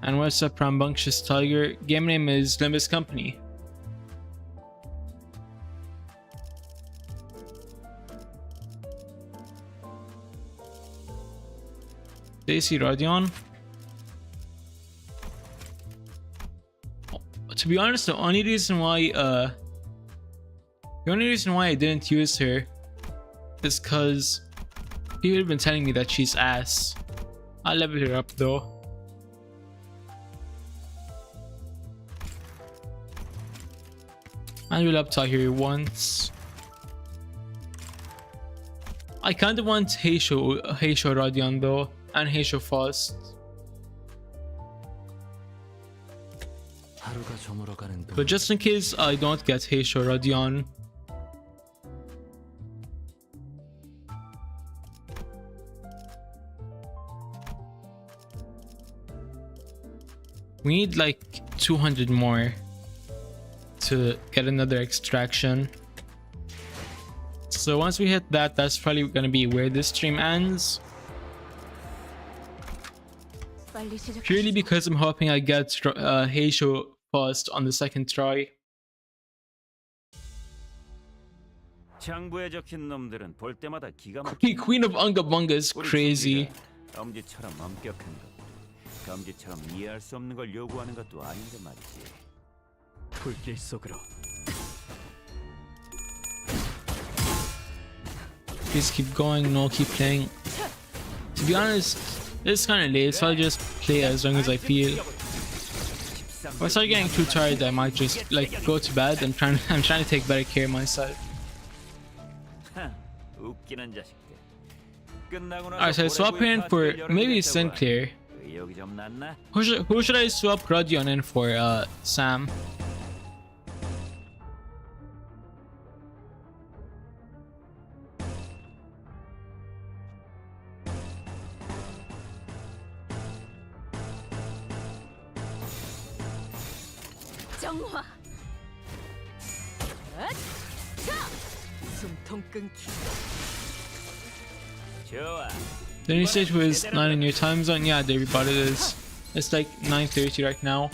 And what's up, Rambunctious Tiger? Game name is Limbus Company. Daisy Radion. To be honest, the only reason why I didn't use her is because People have been telling me that she's ass. I'll level her up though. And we'll up Tahiri once. I kinda want Heisho Radion though, and Heisho Fast. But just in case I don't get Heisho Radion, we need like 200 more to get another extraction. So once we hit that, that's probably gonna be where this stream ends. Purely because I'm hoping I get Heisho Fast on the second try. Queen of Unga Bunga is crazy. Please keep going, no, keep playing. To be honest, it's kind of late, so I'll just play as long as I feel. If I start getting too tired, I might just like go to bed. I'm trying to take better care of myself. Alright, so I swap in for maybe Sinclair. Who should I swap Rodion in for? Sam. The new stage was 9 in your time zone. Yeah, there about it is. It's like 9:30 right now.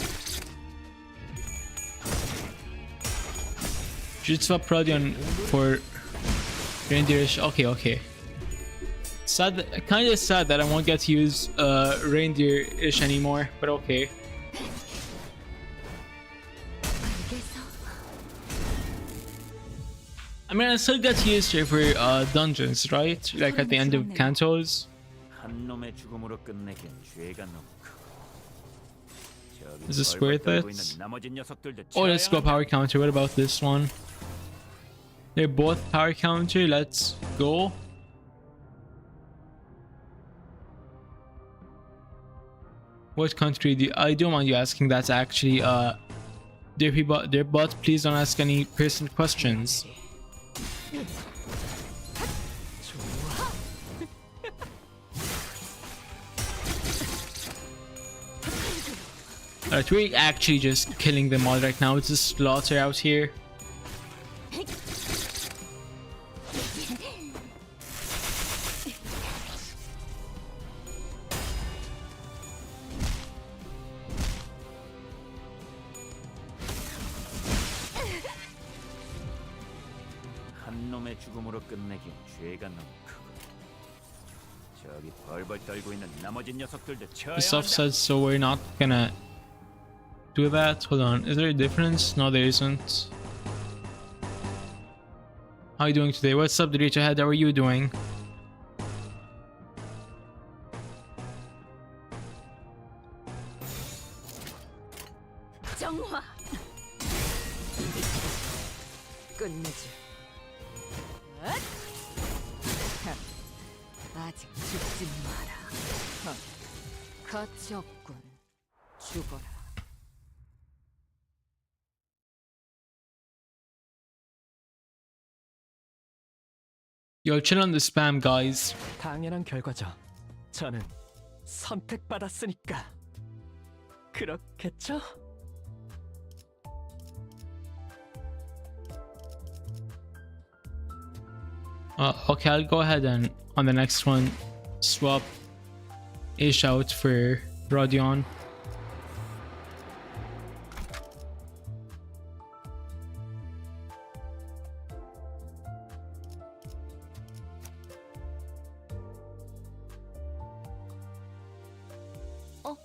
Should swap Rodion for Reindeerish. Okay. Sad, kind of sad that I won't get to use Reindeerish anymore, but okay. I mean, I still get to use her for dungeons, right? Like at the end of Kantos. Is this worth it? Oh, let's go power counter. What about this one? They're both power counter. Let's go. What country do I don't mind you asking? That's actually dear people, dear bot, please don't ask any personal questions. Alright, we're actually just killing them all right now. It's a slaughter out here. The stuff says so we're not gonna do that. Hold on, is there a difference? No, there isn't. How are you doing today? What's up, the reach ahead? How are you doing? Yo, chill on the spam, guys. 당연한 결과죠. 저는 선택받았으니까. 그렇겠죠? Okay, I'll go ahead and on the next one swap Ish out for Rodion.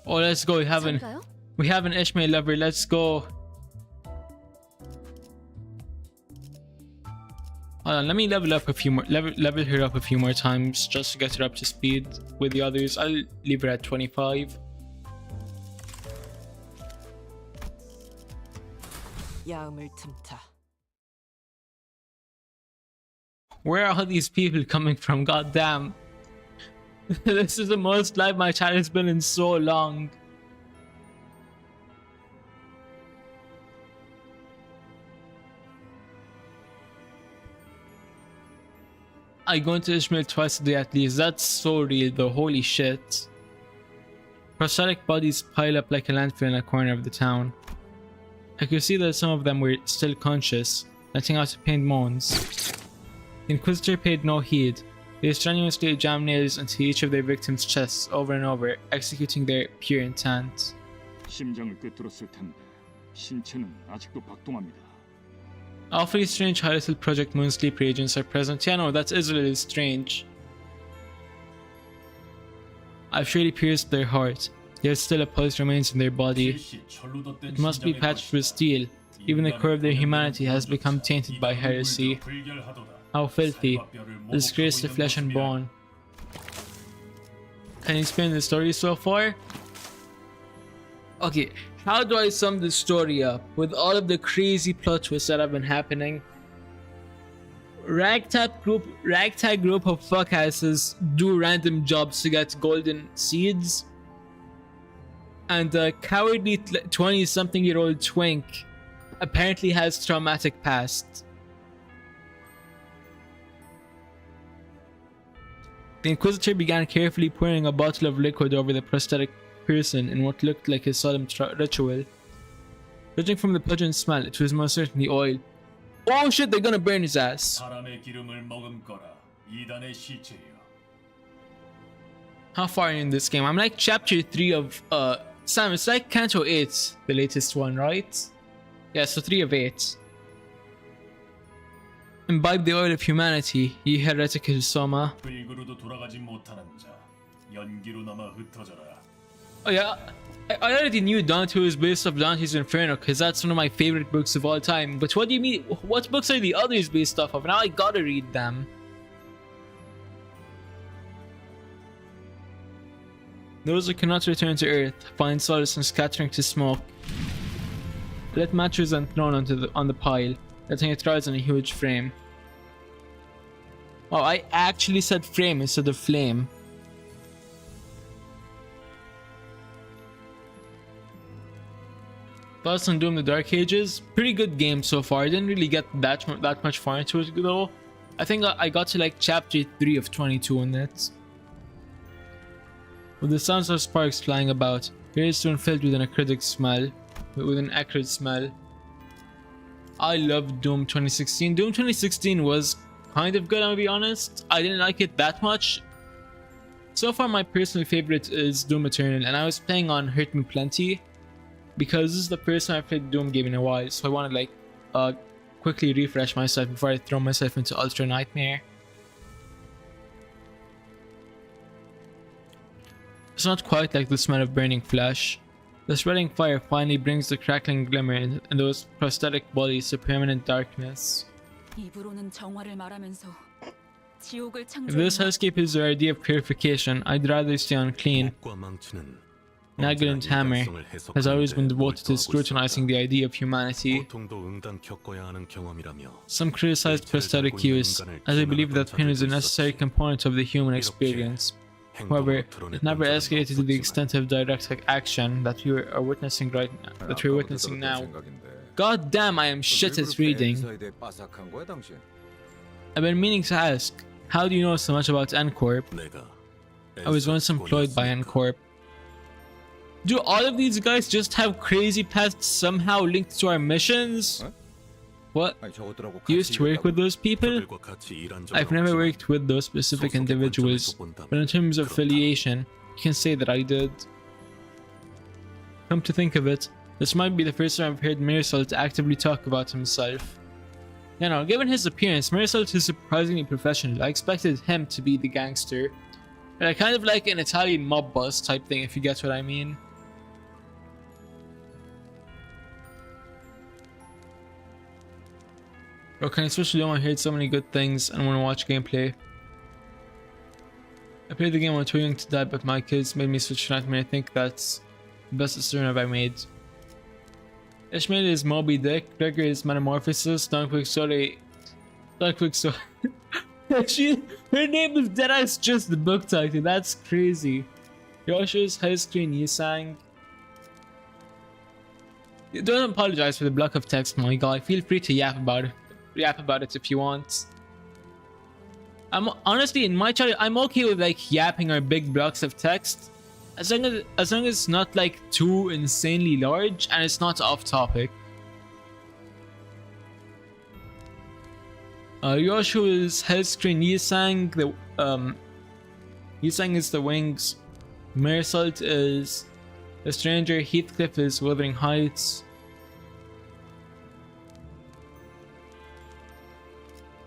Oh, let's go. We have an Ishmael lover. Let's go. Hold on, let me level up a few more, level her up a few more times just to get her up to speed with the others. I'll leave her at 25. 야음을 틈타. Where are all these people coming from? God damn. This is the most live my channel has been in so long. I go into Ishmael twice a day at least. That's so real though. Holy shit. Prosthetic bodies pile up like a landfill in a corner of the town. I could see that some of them were still conscious, letting out pained moans. The Inquisitor paid no heed. They strenuously jammed nails into each of their victims' chests over and over, executing their pure intent. 심장을 꿰뚫었을 텐데 신체는 아직도 박동합니다. Awfully strange how little Project Moon sleeper agents are present. Yeah, no, that is a little strange. I've surely pierced their heart, yet still a pulse remains in their body. It must be patched with steel. Even the core of their humanity has become tainted by heresy. How filthy. A disgrace to flesh and bone. Can you explain the story so far? Okay, how do I sum this story up with all of the crazy plot twists that have been happening? Ragtag group of fuckasses do random jobs to get golden seeds, and a cowardly 20-something-year-old twink apparently has traumatic past. The Inquisitor began carefully pouring a bottle of liquid over the prosthetic person in what looked like a solemn ritual. Judging from the pungent smell, it was most certainly oil. Oh shit, they're gonna burn his ass. How far are you in this game? I'm like chapter 3 of Sam, it's like Kanto 8, the latest one, right? Yeah, so 3 of 8. Imbibe the oil of humanity, ye heretical Soma. Oh yeah, I already knew Dante was based off Dante's Inferno because that's one of my favorite books of all time. But what do you mean? What books are the others based off of? Now I gotta read them. Those who cannot return to Earth find solace in scattering to smoke. Let matches and thrown on the pile, letting it rise in a huge frame. Oh, I actually said frame instead of flame. Thoughts on Doom: The Dark Ages? Pretty good game so far. I didn't really get that much far into it though. I think I got to like chapter 3 of 22 in it. With the sounds of sparks flying about, the air is soon filled with an acrid smell. I love Doom 2016. Doom 2016 was kind of good, I'm gonna be honest. I didn't like it that much. So far my personal favorite is Doom Eternal, and I was playing on Hurt Me Plenty because this is the first time I've played a Doom game in a while, so I want to like quickly refresh myself before I throw myself into Ultra Nightmare. It's not quite like the smell of burning flesh. The spreading fire finally brings the crackling glimmer in those prosthetic bodies to permanent darkness. If this hellscape is their idea of purification, I'd rather stay unclean. Nagalin's hammer has always been devoted to scrutinizing the idea of humanity. Some criticized prosthetic use, as they believe that pain is a necessary component of the human experience. However, it never escalated to the extent of direct action that we are witnessing now. God damn, I am shit at reading. I've been meaning to ask, how do you know so much about N-Corp? I was once employed by N-Corp. Do all of these guys just have crazy pasts somehow linked to our missions? What? You used to work with those people? I've never worked with those specific individuals, but in terms of affiliation, you can say that I did. Come to think of it, this might be the first time I've heard Mirasol actively talk about himself. You know, given his appearance, Mirasol is surprisingly professional. I expected him to be the gangster. But kind of like an Italian mob boss type thing, if you get what I mean. Bro, can I switch to Doom? I heard so many good things and want to watch gameplay. I played the game when too young to die, but my kids made me switch to Nightmare. I think that's the best decision I've ever made. Ishmael is Moby Dick, Gregor is Metamorphosis, Dunkwick Story. Dunkwick Story. Her name is Deadass, just the book title, that's crazy. Yoshi's High Screen Yisang. Don't apologize for the block of text, my guy. Feel free to yap about it if you want. I'm honestly, in my channel, I'm okay with like yapping or big blocks of text, as long as it's not like too insanely large and it's not off topic. Yoshua's head screen Yisang, Yisang is the wings. Mersalt is the stranger. Heathcliff is Wuthering Heights.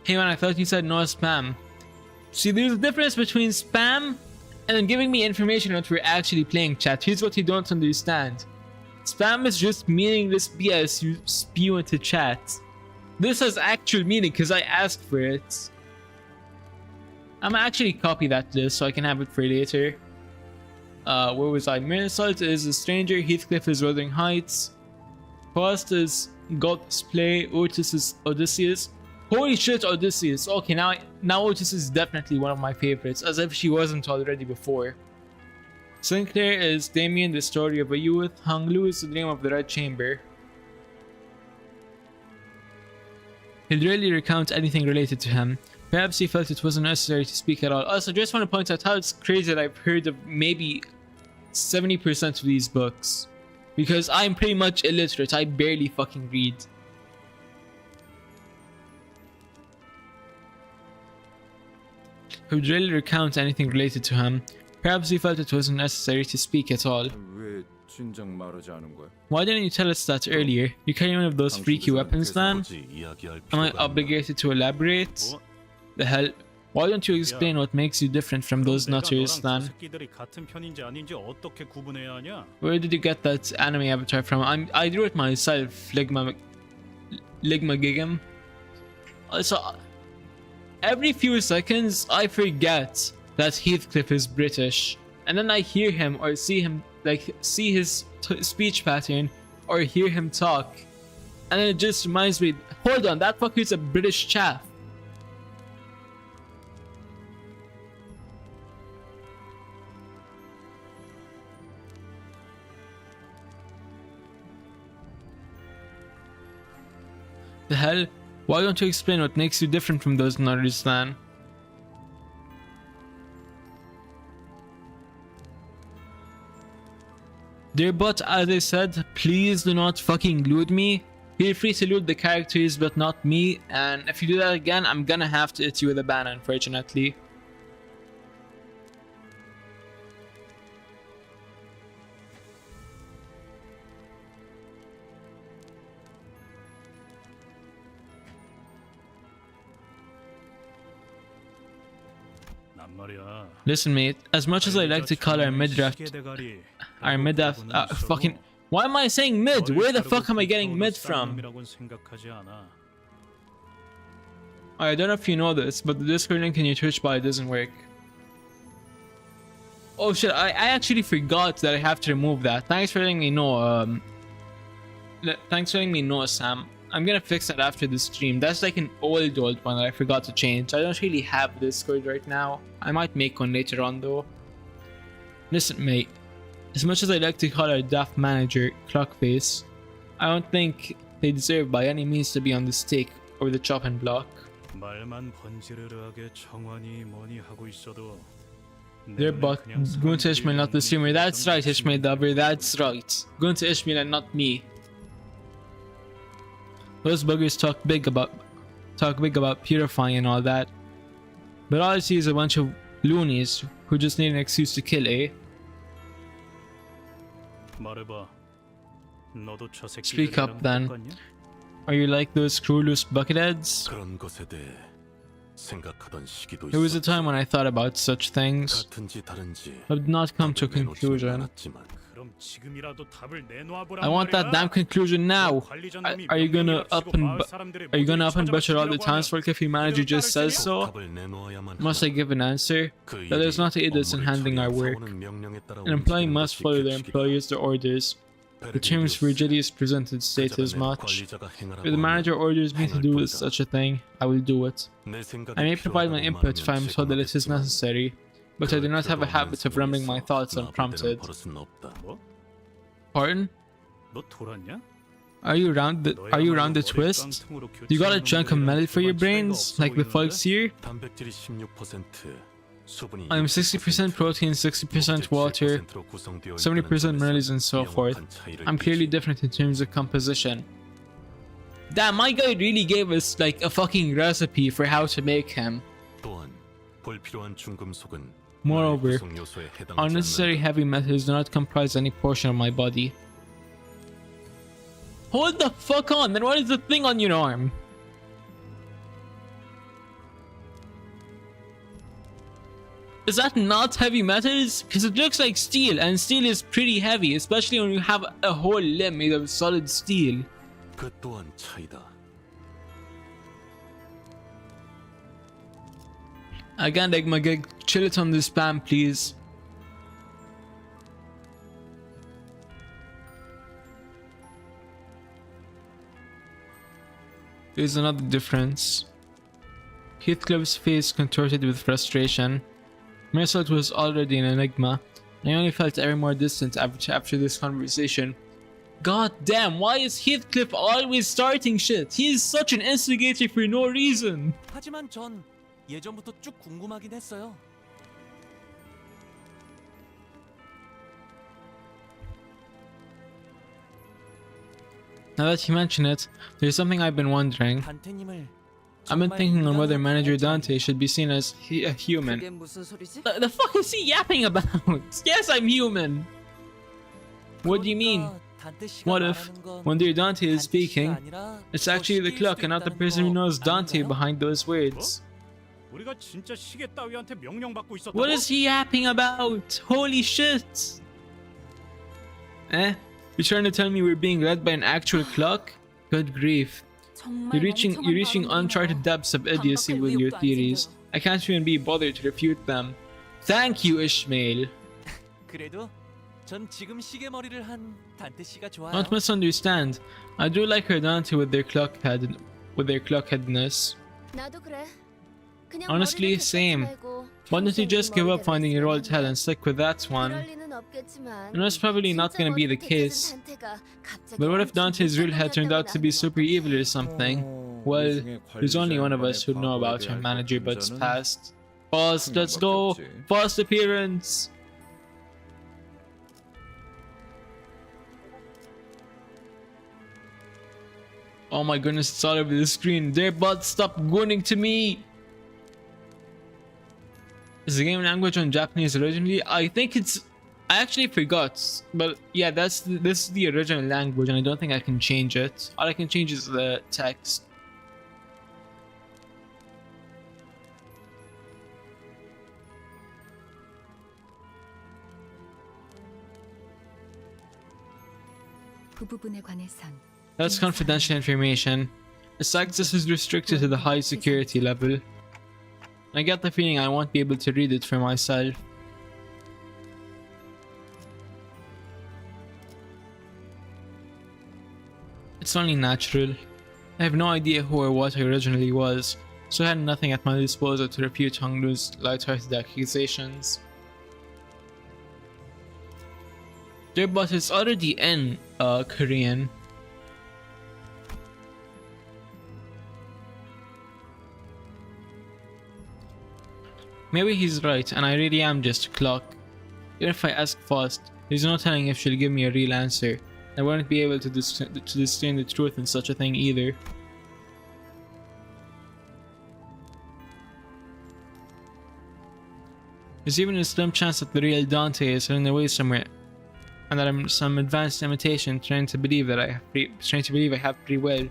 Hey man, I thought you said no spam. See, there's a difference between spam and then giving me information that we're actually playing, chat. Here's what you don't understand. Spam is just meaningless BS you spew into chat. This has actual meaning because I asked for it. I'm gonna actually copy that list so I can have it for later. Where was I? Mersalt is a stranger. Heathcliff is Wuthering Heights. Faust is God's Play. Otis is Odysseus. Holy shit, Odysseus. Okay, now Otis is definitely one of my favorites, as if she wasn't already before. Sinclair is Damien, the story of a youth. Hung Lu is the dream of the Red Chamber. He'll rarely recount anything related to him. Perhaps he felt it wasn't necessary to speak at all. Also, just want to point out how it's crazy that I've heard of maybe 70% of these books. Because I'm pretty much illiterate, I barely fucking read. He would rarely recount anything related to him. Perhaps he felt it wasn't necessary to speak at all. Why didn't you tell us that earlier? You carry one of those freaky weapons, man? Am I obligated to elaborate? The hell? Why don't you explain what makes you different from those nutters, then? Where did you get that anime avatar from? I drew it myself, Ligma Gigam. Also, every few seconds, I forget that Heathcliff is British. And then I hear him or see him, like, see his speech pattern or hear him talk. And then it just reminds me, hold on, that fucker's a British chap. The hell? Why don't you explain what makes you different from those nutters, then? Dear bot, as I said, please do not fucking loot me. Feel free to loot the characters, but not me. And if you do that again, I'm gonna have to hit you with a ban, unfortunately. Listen, mate, as much as I like to call our mid-draft, fucking, why am I saying mid? Where the fuck am I getting mid from? I don't know if you know this, but the Discord link in your Twitch bio doesn't work. Oh shit, I actually forgot that I have to remove that. Thanks for letting me know, thanks for letting me know, Sam. I'm gonna fix that after the stream. That's like an old one that I forgot to change. I don't really have Discord right now. I might make one later on though. Listen, mate. As much as I like to call our daft manager Clockface, I don't think they deserve by any means to be on the stake or the chopping block. Their bot, Gunta Ishmael, not the streamer. That's right, Ishmael Dabber, that's right. Gunta Ishmael and not me. Those buggers talk big about purifying and all that. But all I see is a bunch of loonies who just need an excuse to kill, eh? Speak up then. Are you like those screw loose bucketheads? There was a time when I thought about such things, but did not come to a conclusion. I want that damn conclusion now. Are you gonna up and butcher all the townsfolk if your manager just says so? Must I give an answer? That is not aid us in handling our work. An employee must follow their employer's orders. The terms rigidity is presented state as much. If the manager orders me to do such a thing, I will do it. I may provide my input if I am told that it is necessary, but I do not have a habit of rambling my thoughts unprompted. Pardon? Are you around the twist? You got a chunk of metal for your brains, like the folks here? I am 60% protein, 60% water, 70% minerals and so forth. I'm clearly different in terms of composition. Damn, my guy really gave us like a fucking recipe for how to make him. Moreover, unnecessary heavy metals do not comprise any portion of my body. Hold the fuck on, then what is the thing on your arm? Is that not heavy metals? Because it looks like steel, and steel is pretty heavy, especially when you have a whole limb made of solid steel. Again, like my guy, chill it on the spam, please. There's another difference. Heathcliff's face contorted with frustration. Mersault was already an enigma. I only felt ever more distant after this conversation. God damn, why is Heathcliff always starting shit? He is such an instigator for no reason. 하지만 전 예전부터 쭉 궁금하긴 했어요. Now that you mention it, there's something I've been wondering. 단테님을 I've been thinking on whether Manager Dante should be seen as a human. 그게 무슨 소리지? The fuck is he yapping about? Yes, I'm human. What do you mean? What if, when dear Dante is speaking, it's actually the clock and not the person who knows Dante behind those words? What is he yapping about? Holy shit! Eh? You're trying to tell me we're being led by an actual clock? Good grief. You're reaching uncharted depths of idiocy with your theories. I can't even be bothered to refute them. Thank you, Ishmael. 그래도 전 지금 시계머리를 한 단테 씨가 좋아요. Don't misunderstand. I do like her Dante with their clockheadness. 나도 그래. 그냥 Honestly, 머리를 same. 말고 Why don't you just give up 머리를 finding your old 쓰는 head and stick with that one? 그럴 리는 없겠지만 And that's probably not 진짜 gonna be the 머리를 case. tet던 단테가 갑자기 But what if Dante's real head turned out to be 엄청 super evil or something? Well, there's only one of us who know about her manager Bud's past. Boss, let's go! First appearance! Oh my goodness, it's all over the screen. Their Bud, stop gunning to me! Is the game language on Japanese originally? I think it's... I actually forgot. But yeah, this is the original language and I don't think I can change it. All I can change is the text. 그 부분에 관해선 That's confidential information. Its access is restricted to the high security level. I get the feeling I won't be able to read it for myself. It's only natural. I have no idea who or what I originally was, so I had nothing at my disposal to refute Honglu's light-hearted accusations. Their boss is already in Korean. Maybe he's right, and I really am just a clock. Even if I ask Faust, there's no telling if she'll give me a real answer. I won't be able to discern the truth in such a thing either. There's even a slim chance that the real Dante is hidden away somewhere, and that I'm some advanced imitation trying to believe I have free will.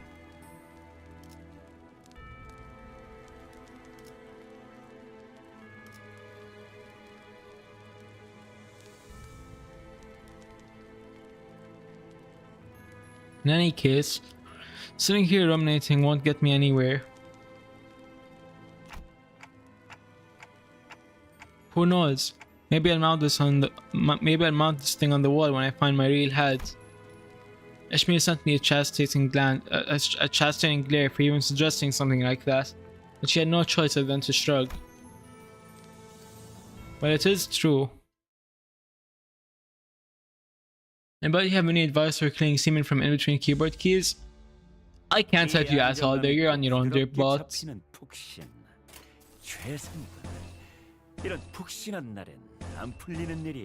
In any case, sitting here ruminating won't get me anywhere. Who knows? Maybe I'll mount this thing on the wall when I find my real head. Ishmael sent me a chastening glare for even suggesting something like that, but she had no choice other than to shrug. But it is true. Anybody have any advice for cleaning semen from in between keyboard keys? I can't help you at all there, you're on your own dear bot.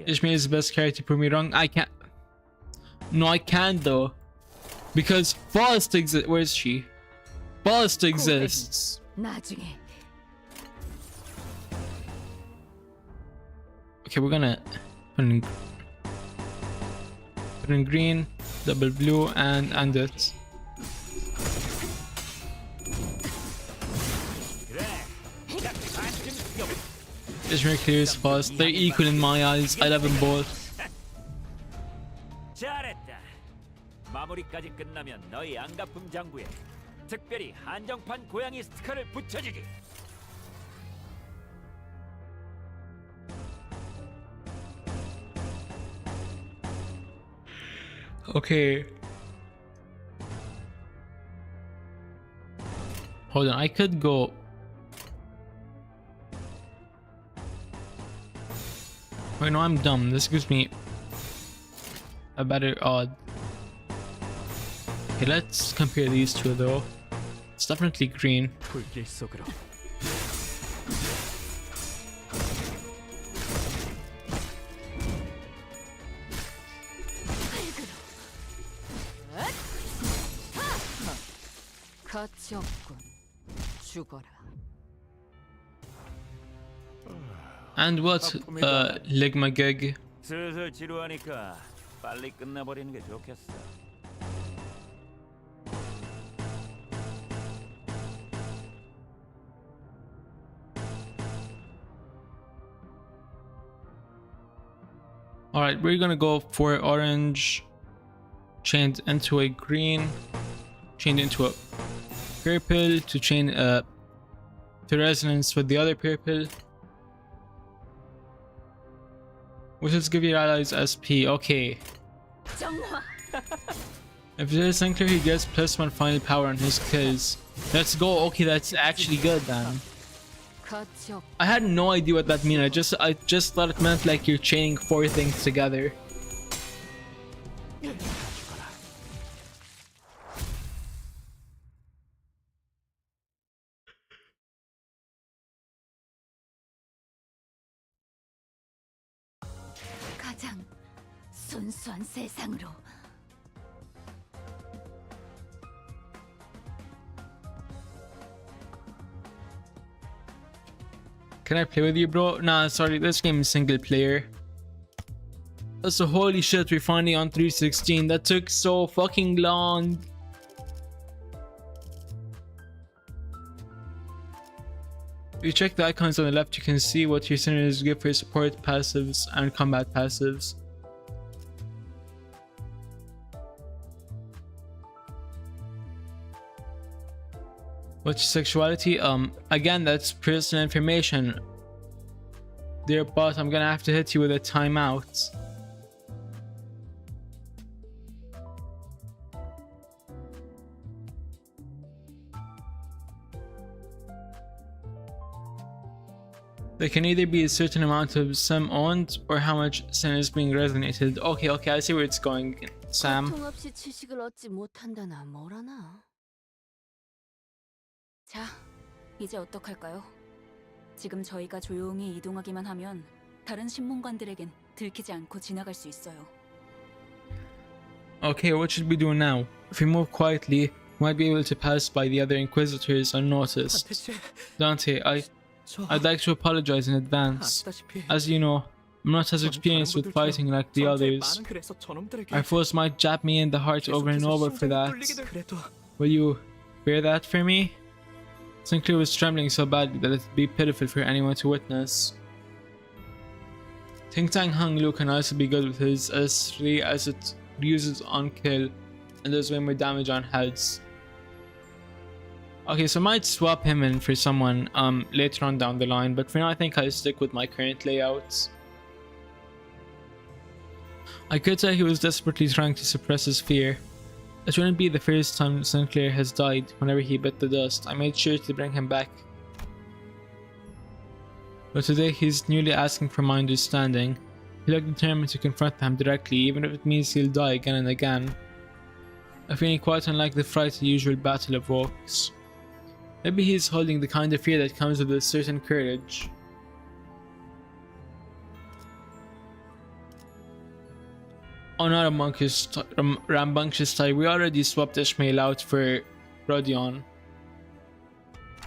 Ishmael is the best character, prove me wrong. I can't. No, I can't though. Because Faust exists. Where is she? Faust exists. 나중에 Okay, we're gonna put in green, double blue, and it. Ishmael clears Faust. They're equal in my eyes. I love them both. 잘했다. 마무리까지 끝나면 너희 안가품 장부에 특별히 한정판 고양이 스티커를 붙여주지. Okay. Hold on, I could go. Wait, no, I'm dumb. This gives me a better odd. Okay, let's compare these two though. It's definitely green. 불길 속으로. 가치 없군. 죽어라. And what Ligma gig? 슬슬 지루하니까 빨리 끝내버리는 게 좋겠어. Alright, we're gonna go for orange, chained into a green, chained into a purple to chain to resonance with the other purple. Which is give your allies SP. Okay. If there's unclear, he gets +1 final power on his kills. Let's go. Okay, that's actually good then. 가치 없. I had no idea what that meant. I just thought it meant like you're chaining 4 things together. 가장 순수한 세상으로. Can I play with you, bro? Nah, sorry, this game is single player. So holy shit, we're finally on 316. That took so fucking long. If you check the icons on the left, you can see what your senators give for support passives and combat passives. What's your sexuality? Again, that's personal information. Dear bot, I'm gonna have to hit you with a timeout. There can either be a certain amount of sim owned or how much sim is being resonated. Okay, I see where it's going, Sam. 고통 없이 지식을 얻지 못한다나 뭐라나. 자, 이제 어떡할까요? 지금 저희가 조용히 이동하기만 하면 다른 신문관들에겐 들키지 않고 지나갈 수 있어요. Okay, what should we do now? If we move quietly, we might be able to pass by the other Inquisitors unnoticed. Dante, I'd like to apologize in advance. As you know, I'm not as experienced with fighting like the others. Our foes might jab me in the heart over and over for that. Will you bear that for me? Sinclair was trembling so badly that it'd be pitiful for anyone to witness. Ting Tang Hung Lu can also be good with his S3 as it uses on kill. and does way more damage on heads. Okay, so I might swap him in for someone later on down the line, but for now I think I'll stick with my current layouts. I could say he was desperately trying to suppress his fear. It wouldn't be the first time Sinclair has died whenever he bit the dust. I made sure to bring him back. But today he's newly asking for my understanding. He looked determined to confront them directly, even if it means he'll die again and again. A feeling quite unlike the fright the usual battle evokes. Maybe he's holding the kind of fear that comes with a certain courage. Oh, not a rambunctious tie. We already swapped Ishmael out for Rodion.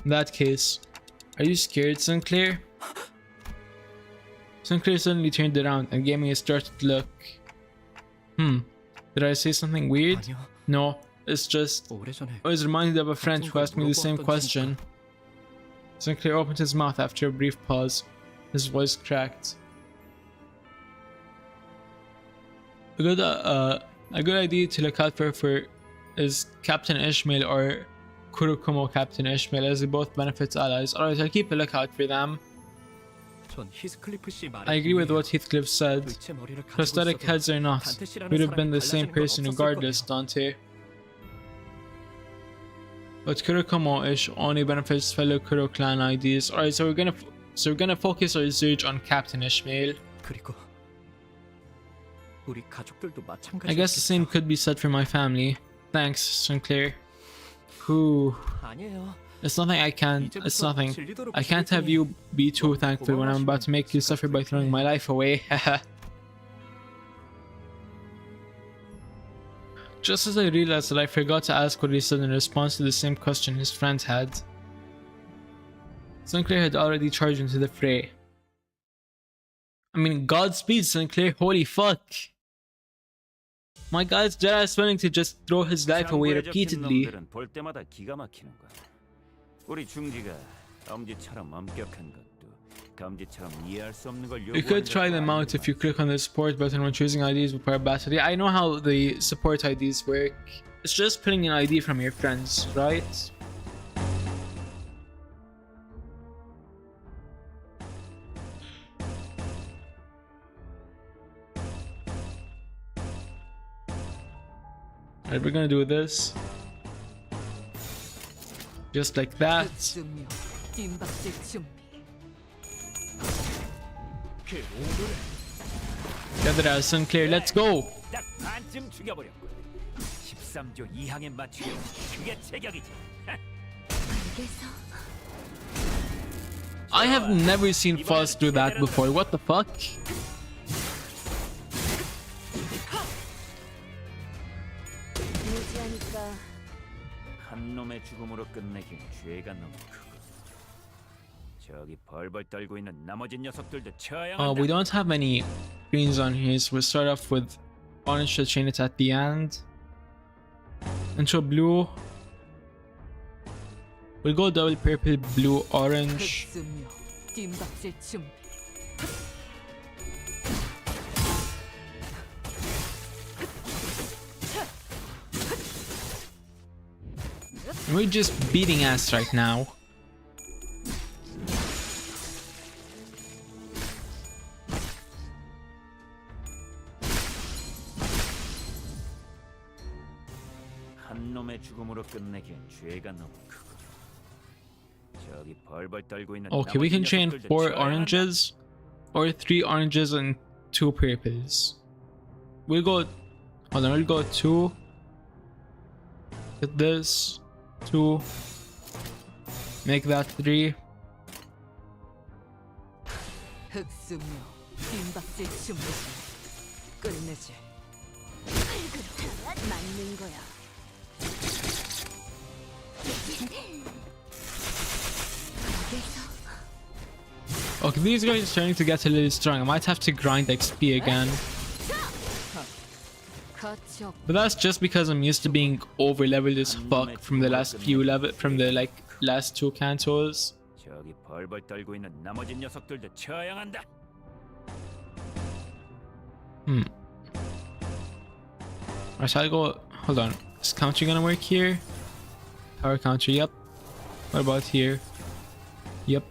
In that case, are you scared, Sinclair? Sinclair suddenly turned around and gave me a startled look. Did I say something weird? 아니요. No, it's just 오래전에 I was reminded of a friend who asked me the same question. Sinclair opened his mouth after a brief pause. His voice cracked. A good idea to look out for is Captain Ishmael or Kurokumo Captain Ishmael, as they both benefit allies. Alright, I'll keep a lookout for them. 전 히스클리프 씨 말에 I agree with what Heathcliff said. 의체 머리를 가지고 Prosthetic 있어도 heads or not, 단테 씨라는 we'd have been 사람이 the same 달라지는 건 person 없었을 regardless, 거예요. Dante. But Kurokumo-ish only benefits fellow Kuro clan IDs. Alright, so we're gonna focus our search on Captain Ishmael. 그리고 우리 가족들도 I guess the same 마찬가지였겠죠. could be said for my family. Thanks, Sinclair. Whew. 아니에요. It's nothing I can't. It's nothing. I can't have you be too thankful when I'm about to make you suffer by throwing my life away. Haha. Just as I realized that I forgot to ask what he said in response to the same question his friend had, Sinclair had already charged into the fray. I mean, Godspeed, Sinclair. Holy fuck. My guy's just willing to just throw his life away repeatedly. 볼 때마다 기가 막히는 거야. 우리 중지가 엄지처럼 엄격한 것도 감지처럼 이해할 수 없는 걸 You could try them out if you click on the support button when choosing IDs with power battery. I know how the support IDs work. It's just putting an ID from your friends, right? Alright, we're gonna do this. Just like that. 흑수묘 뒷박질 준비. Gather as Sinclair, let's go! 딱 반쯤 죽여버렸고 13조 이항에 맞추려 그게 제격이지. 알겠어. I have never seen Fuzz do that before. What the fuck? 무지하니까 한 놈의 죽음으로 끝내긴 죄가 너무 크고 저기 벌벌 떨고 있는 나머지 녀석들도 처형한다. We don't have any greens on here, so we'll start off with orange to chain it at the end. Intro blue. We'll go double purple, blue, orange. 흑수묘 뒷박질 준비. And we're just beating ass right now. 한 놈의 죽음으로 끝내긴 죄가 너무 크고 저기 벌벌 떨고 있는 Okay, we can 나머지 chain 녀석들도 4 처형한다. oranges or 3 oranges and 2 purples. We'll go. Hold on, we'll go 2. Get this. 2. Make that 3. 흑수묘 뒷박질 준비. 끝내지. 맞는 거야. Okay, these guys are starting to get a little strong. I might have to grind XP again. 가치 없. But that's just because I'm used to being over leveled as fuck from the last few last 2 cantos. 저기 벌벌 떨고 있는 나머지 녀석들도 처형한다. Alright, so I'll go. Hold on. Is counter gonna work here? Power counter, yep. What about here? Yep.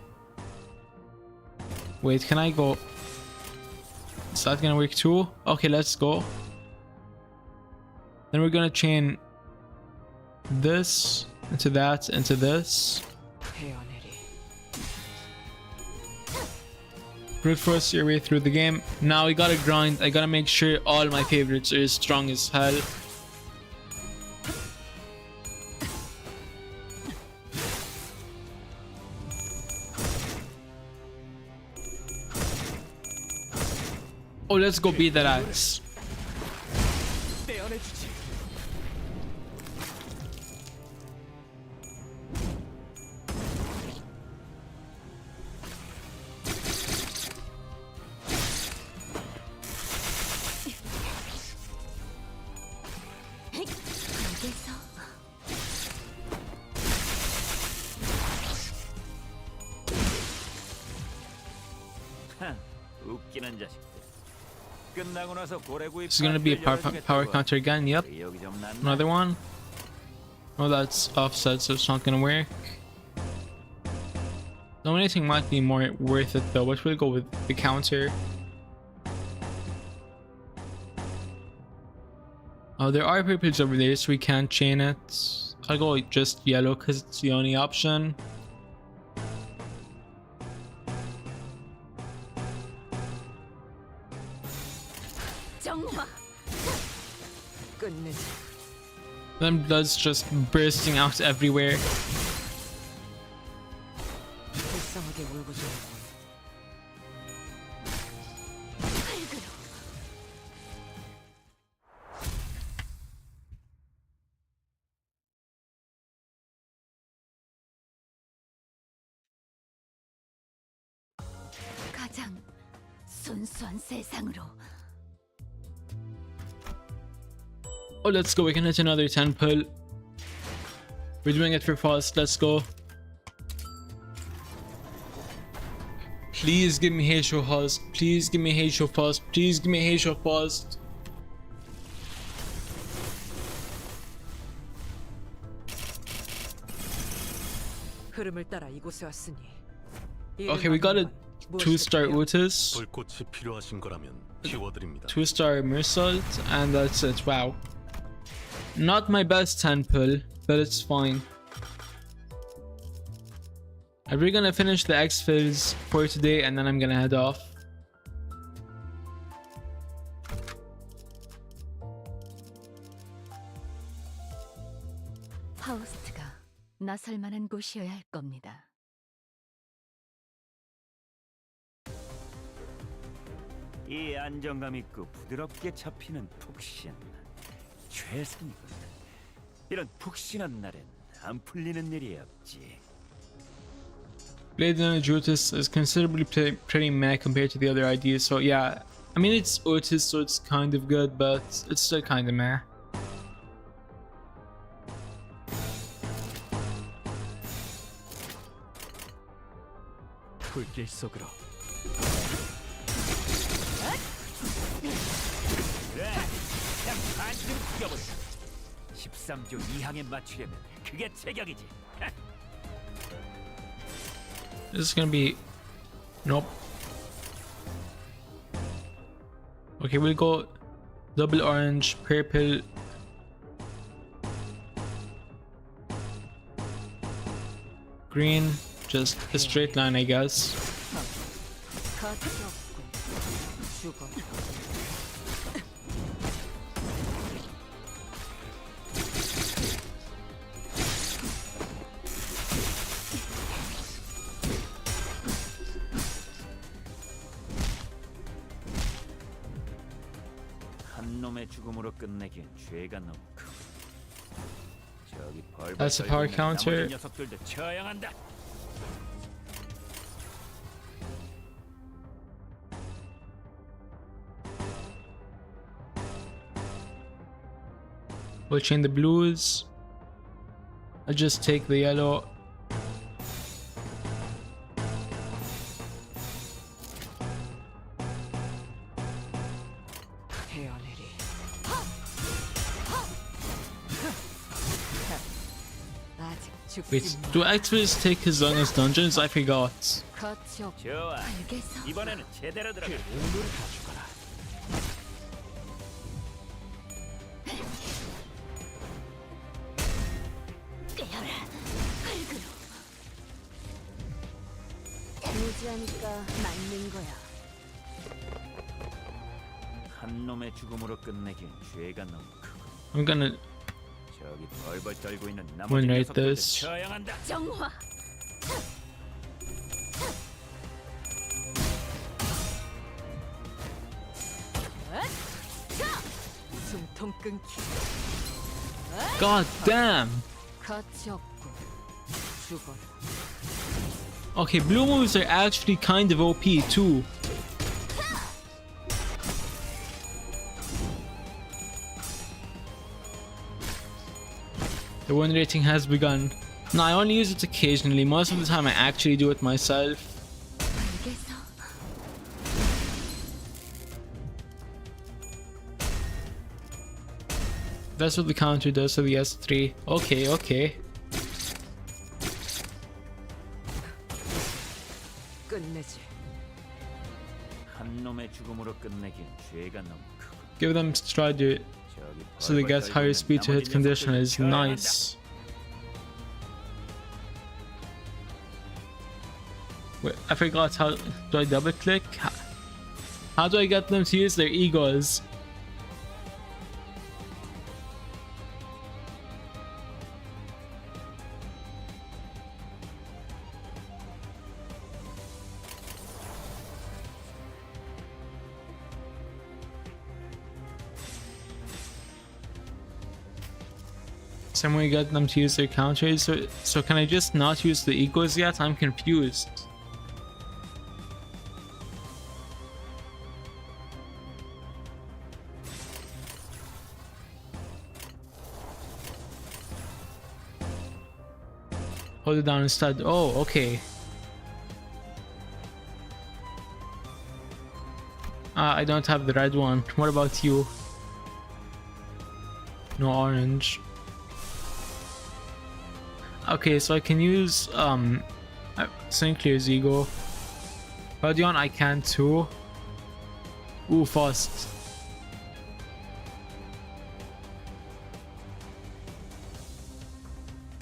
Wait, can I go? Is that gonna work too? Okay, let's go. Then we're gonna chain this into that into this. Brute force your way through the game. Now we gotta grind. I gotta make sure all my favorites are as strong as hell. Oh, let's go beat that ass. 떼어내주지. 알겠어. 하, 웃기는 자식들. 끝나고 나서 고래구이 This is gonna be a power counter again. Yep. 의욕이 좀 났나? Another one. Oh, that's offset, so it's not gonna work. Dominating might be more worth it though. But we'll go with the counter. Oh, there are purples over there, so we can't chain it. I'll go just yellow because it's the only option. 정화. 끝내지. Then blood's just bursting out everywhere. 불쌍하게 울부짖는 가장 순수한 세상으로. Oh, let's go. We can hit another 10 pull. We're doing it for fast. Let's go. Please give me Heisho fast. Please give me Heisho fast. Please give me Heisho fast. 흐름을 따라 이곳에 왔으니. Okay, we got a 2-star Otis, 불꽃이 필요하신 거라면 키워드립니다. 2-star Mersault, and that's it. Wow. Not my best 10 pull, but it's fine. We're gonna finish the exfils for today and then I'm gonna head off. 파우스트가 나설 만한 곳이어야 할 겁니다. 이 안정감 있고 부드럽게 잡히는 푹신 최선이군. 이런 푹신한 날엔 안 풀리는 일이 없지. Blade Damage Otis is considerably pretty meh compared to the other ideas, so yeah. I mean, it's Otis, so it's kind of good, but it's still kind of meh. 불길 속으로. 그래, 그냥 반쯤 죽여버려. 13조 2항에 맞추려면 그게 제격이지. This is gonna be... Nope. Okay, we'll go double orange, purple, green, just a straight line, I guess. 가치 없고 죽어. 한 놈의 죽음으로 끝내기엔 죄가 너무 크고. 저기 벌벌 That's a power 떨고 있는 counter. 나머지 녀석들도 처형한다. We'll chain the blues. I'll just take the yellow. Wait, do activists take as long as dungeons? I forgot. 거치 없고 좋아. 알겠어. 이번에는 제대로 들어가. 오늘을 다 죽어라. 깨어라. 흙으로. 무지하니까 맞는 거야. 한 놈의 죽음으로 끝내긴 죄가 너무 크고. I'm gonna 저기 벌벌 떨고 있는 When 나머지 right 녀석들도 this. 처형한다. 정화. 숨통 끊기. God damn. 거치 없고 죽어라. Okay, blue moves are actually kind of OP too. The one rating has begun. Now I only use it occasionally. Most of the time I actually do it myself. 알겠어. That's what the counter does to the S3. Okay, okay. 끝내지. 한 놈의 죽음으로 끝내긴 죄가 너무 크고. Give them Strider 저기 so they 벌벌 get 떨고 higher 있는 speed to hit 나머지 condition 녀석들도 is 처형한다. nice. Wait, I forgot how do I double click? How do I get them to use their egos? Some way get them to use their counters. So can I just not use the egos yet? I'm confused. Hold it down instead. Oh, okay. I don't have the red one. What about you? No orange. Okay, so I can use Sinclair's ego. Radion I can too. Ooh, fast.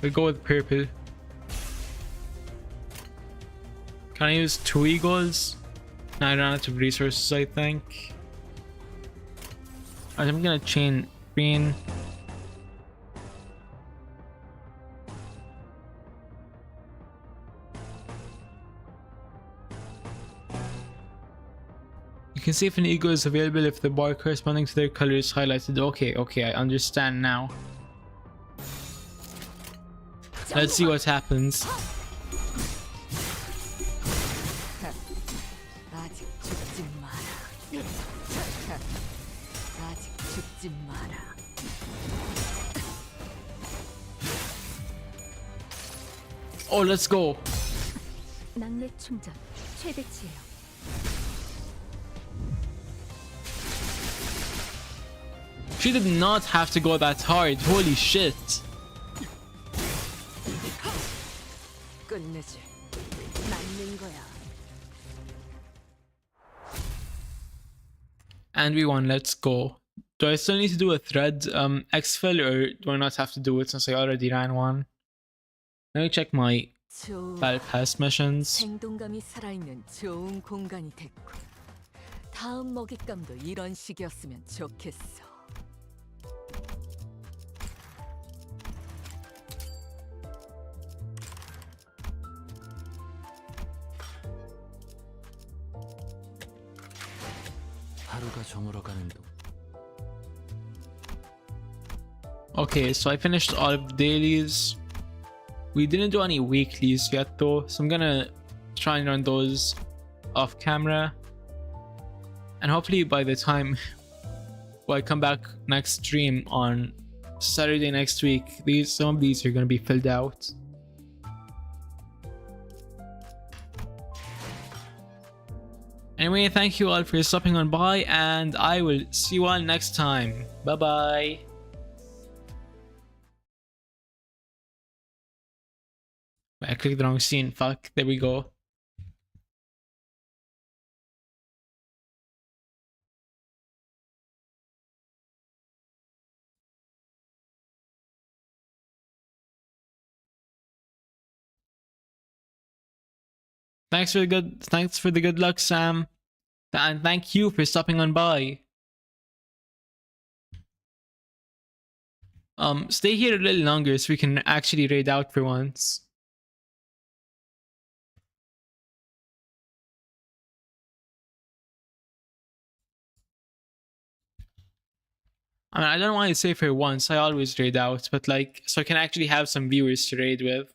We'll go with purple. Can I use 2 eagles? No, I don't have resources, I think. Alright, I'm gonna chain green. You can see if an ego is available if the bar corresponding to their color is highlighted. Okay, okay, I understand now. Let's see what happens. 아직 죽지 마라. 아직 죽지 마라. Oh, let's go. 낙뢰 충전 최대치예요. She did not have to go that hard. Holy shit. 끝내지. 맞는 거야. And we won. Let's go. Do I still need to do a thread exfil or do I not have to do it since I already ran one? Let me check my 좋아. battle pass missions. 생동감이 살아있는 좋은 공간이 됐고 다음 먹잇감도 이런 식이었으면 좋겠어. 하루가 저물어가는 동. Okay, so I finished all of the dailies. We didn't do any weeklies yet though, so I'm gonna try and run those off camera. And hopefully by the time I come back next stream on Saturday next week, some of these are gonna be filled out. Anyway, thank you all for stopping on by, and I will see you all next time. Bye bye. I clicked the wrong scene. Fuck. There we go. Thanks for the good luck, Sam. And thank you for stopping on by. Stay here a little longer so we can actually raid out for once. I mean, I don't want to say for once. I always raid out, but like, so I can actually have some viewers to raid with.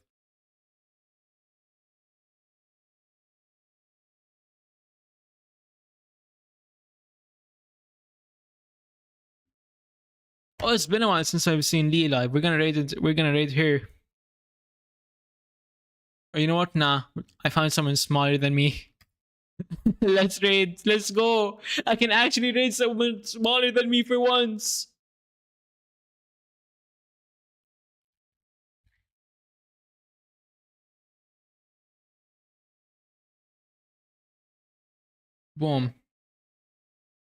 Oh, it's been a while since I've seen Lee live. We're gonna raid it. We're gonna raid her. Or you know what? Nah, I found someone smaller than me. Let's raid. Let's go. I can actually raid someone smaller than me for once. Boom.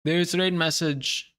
There's a raid message.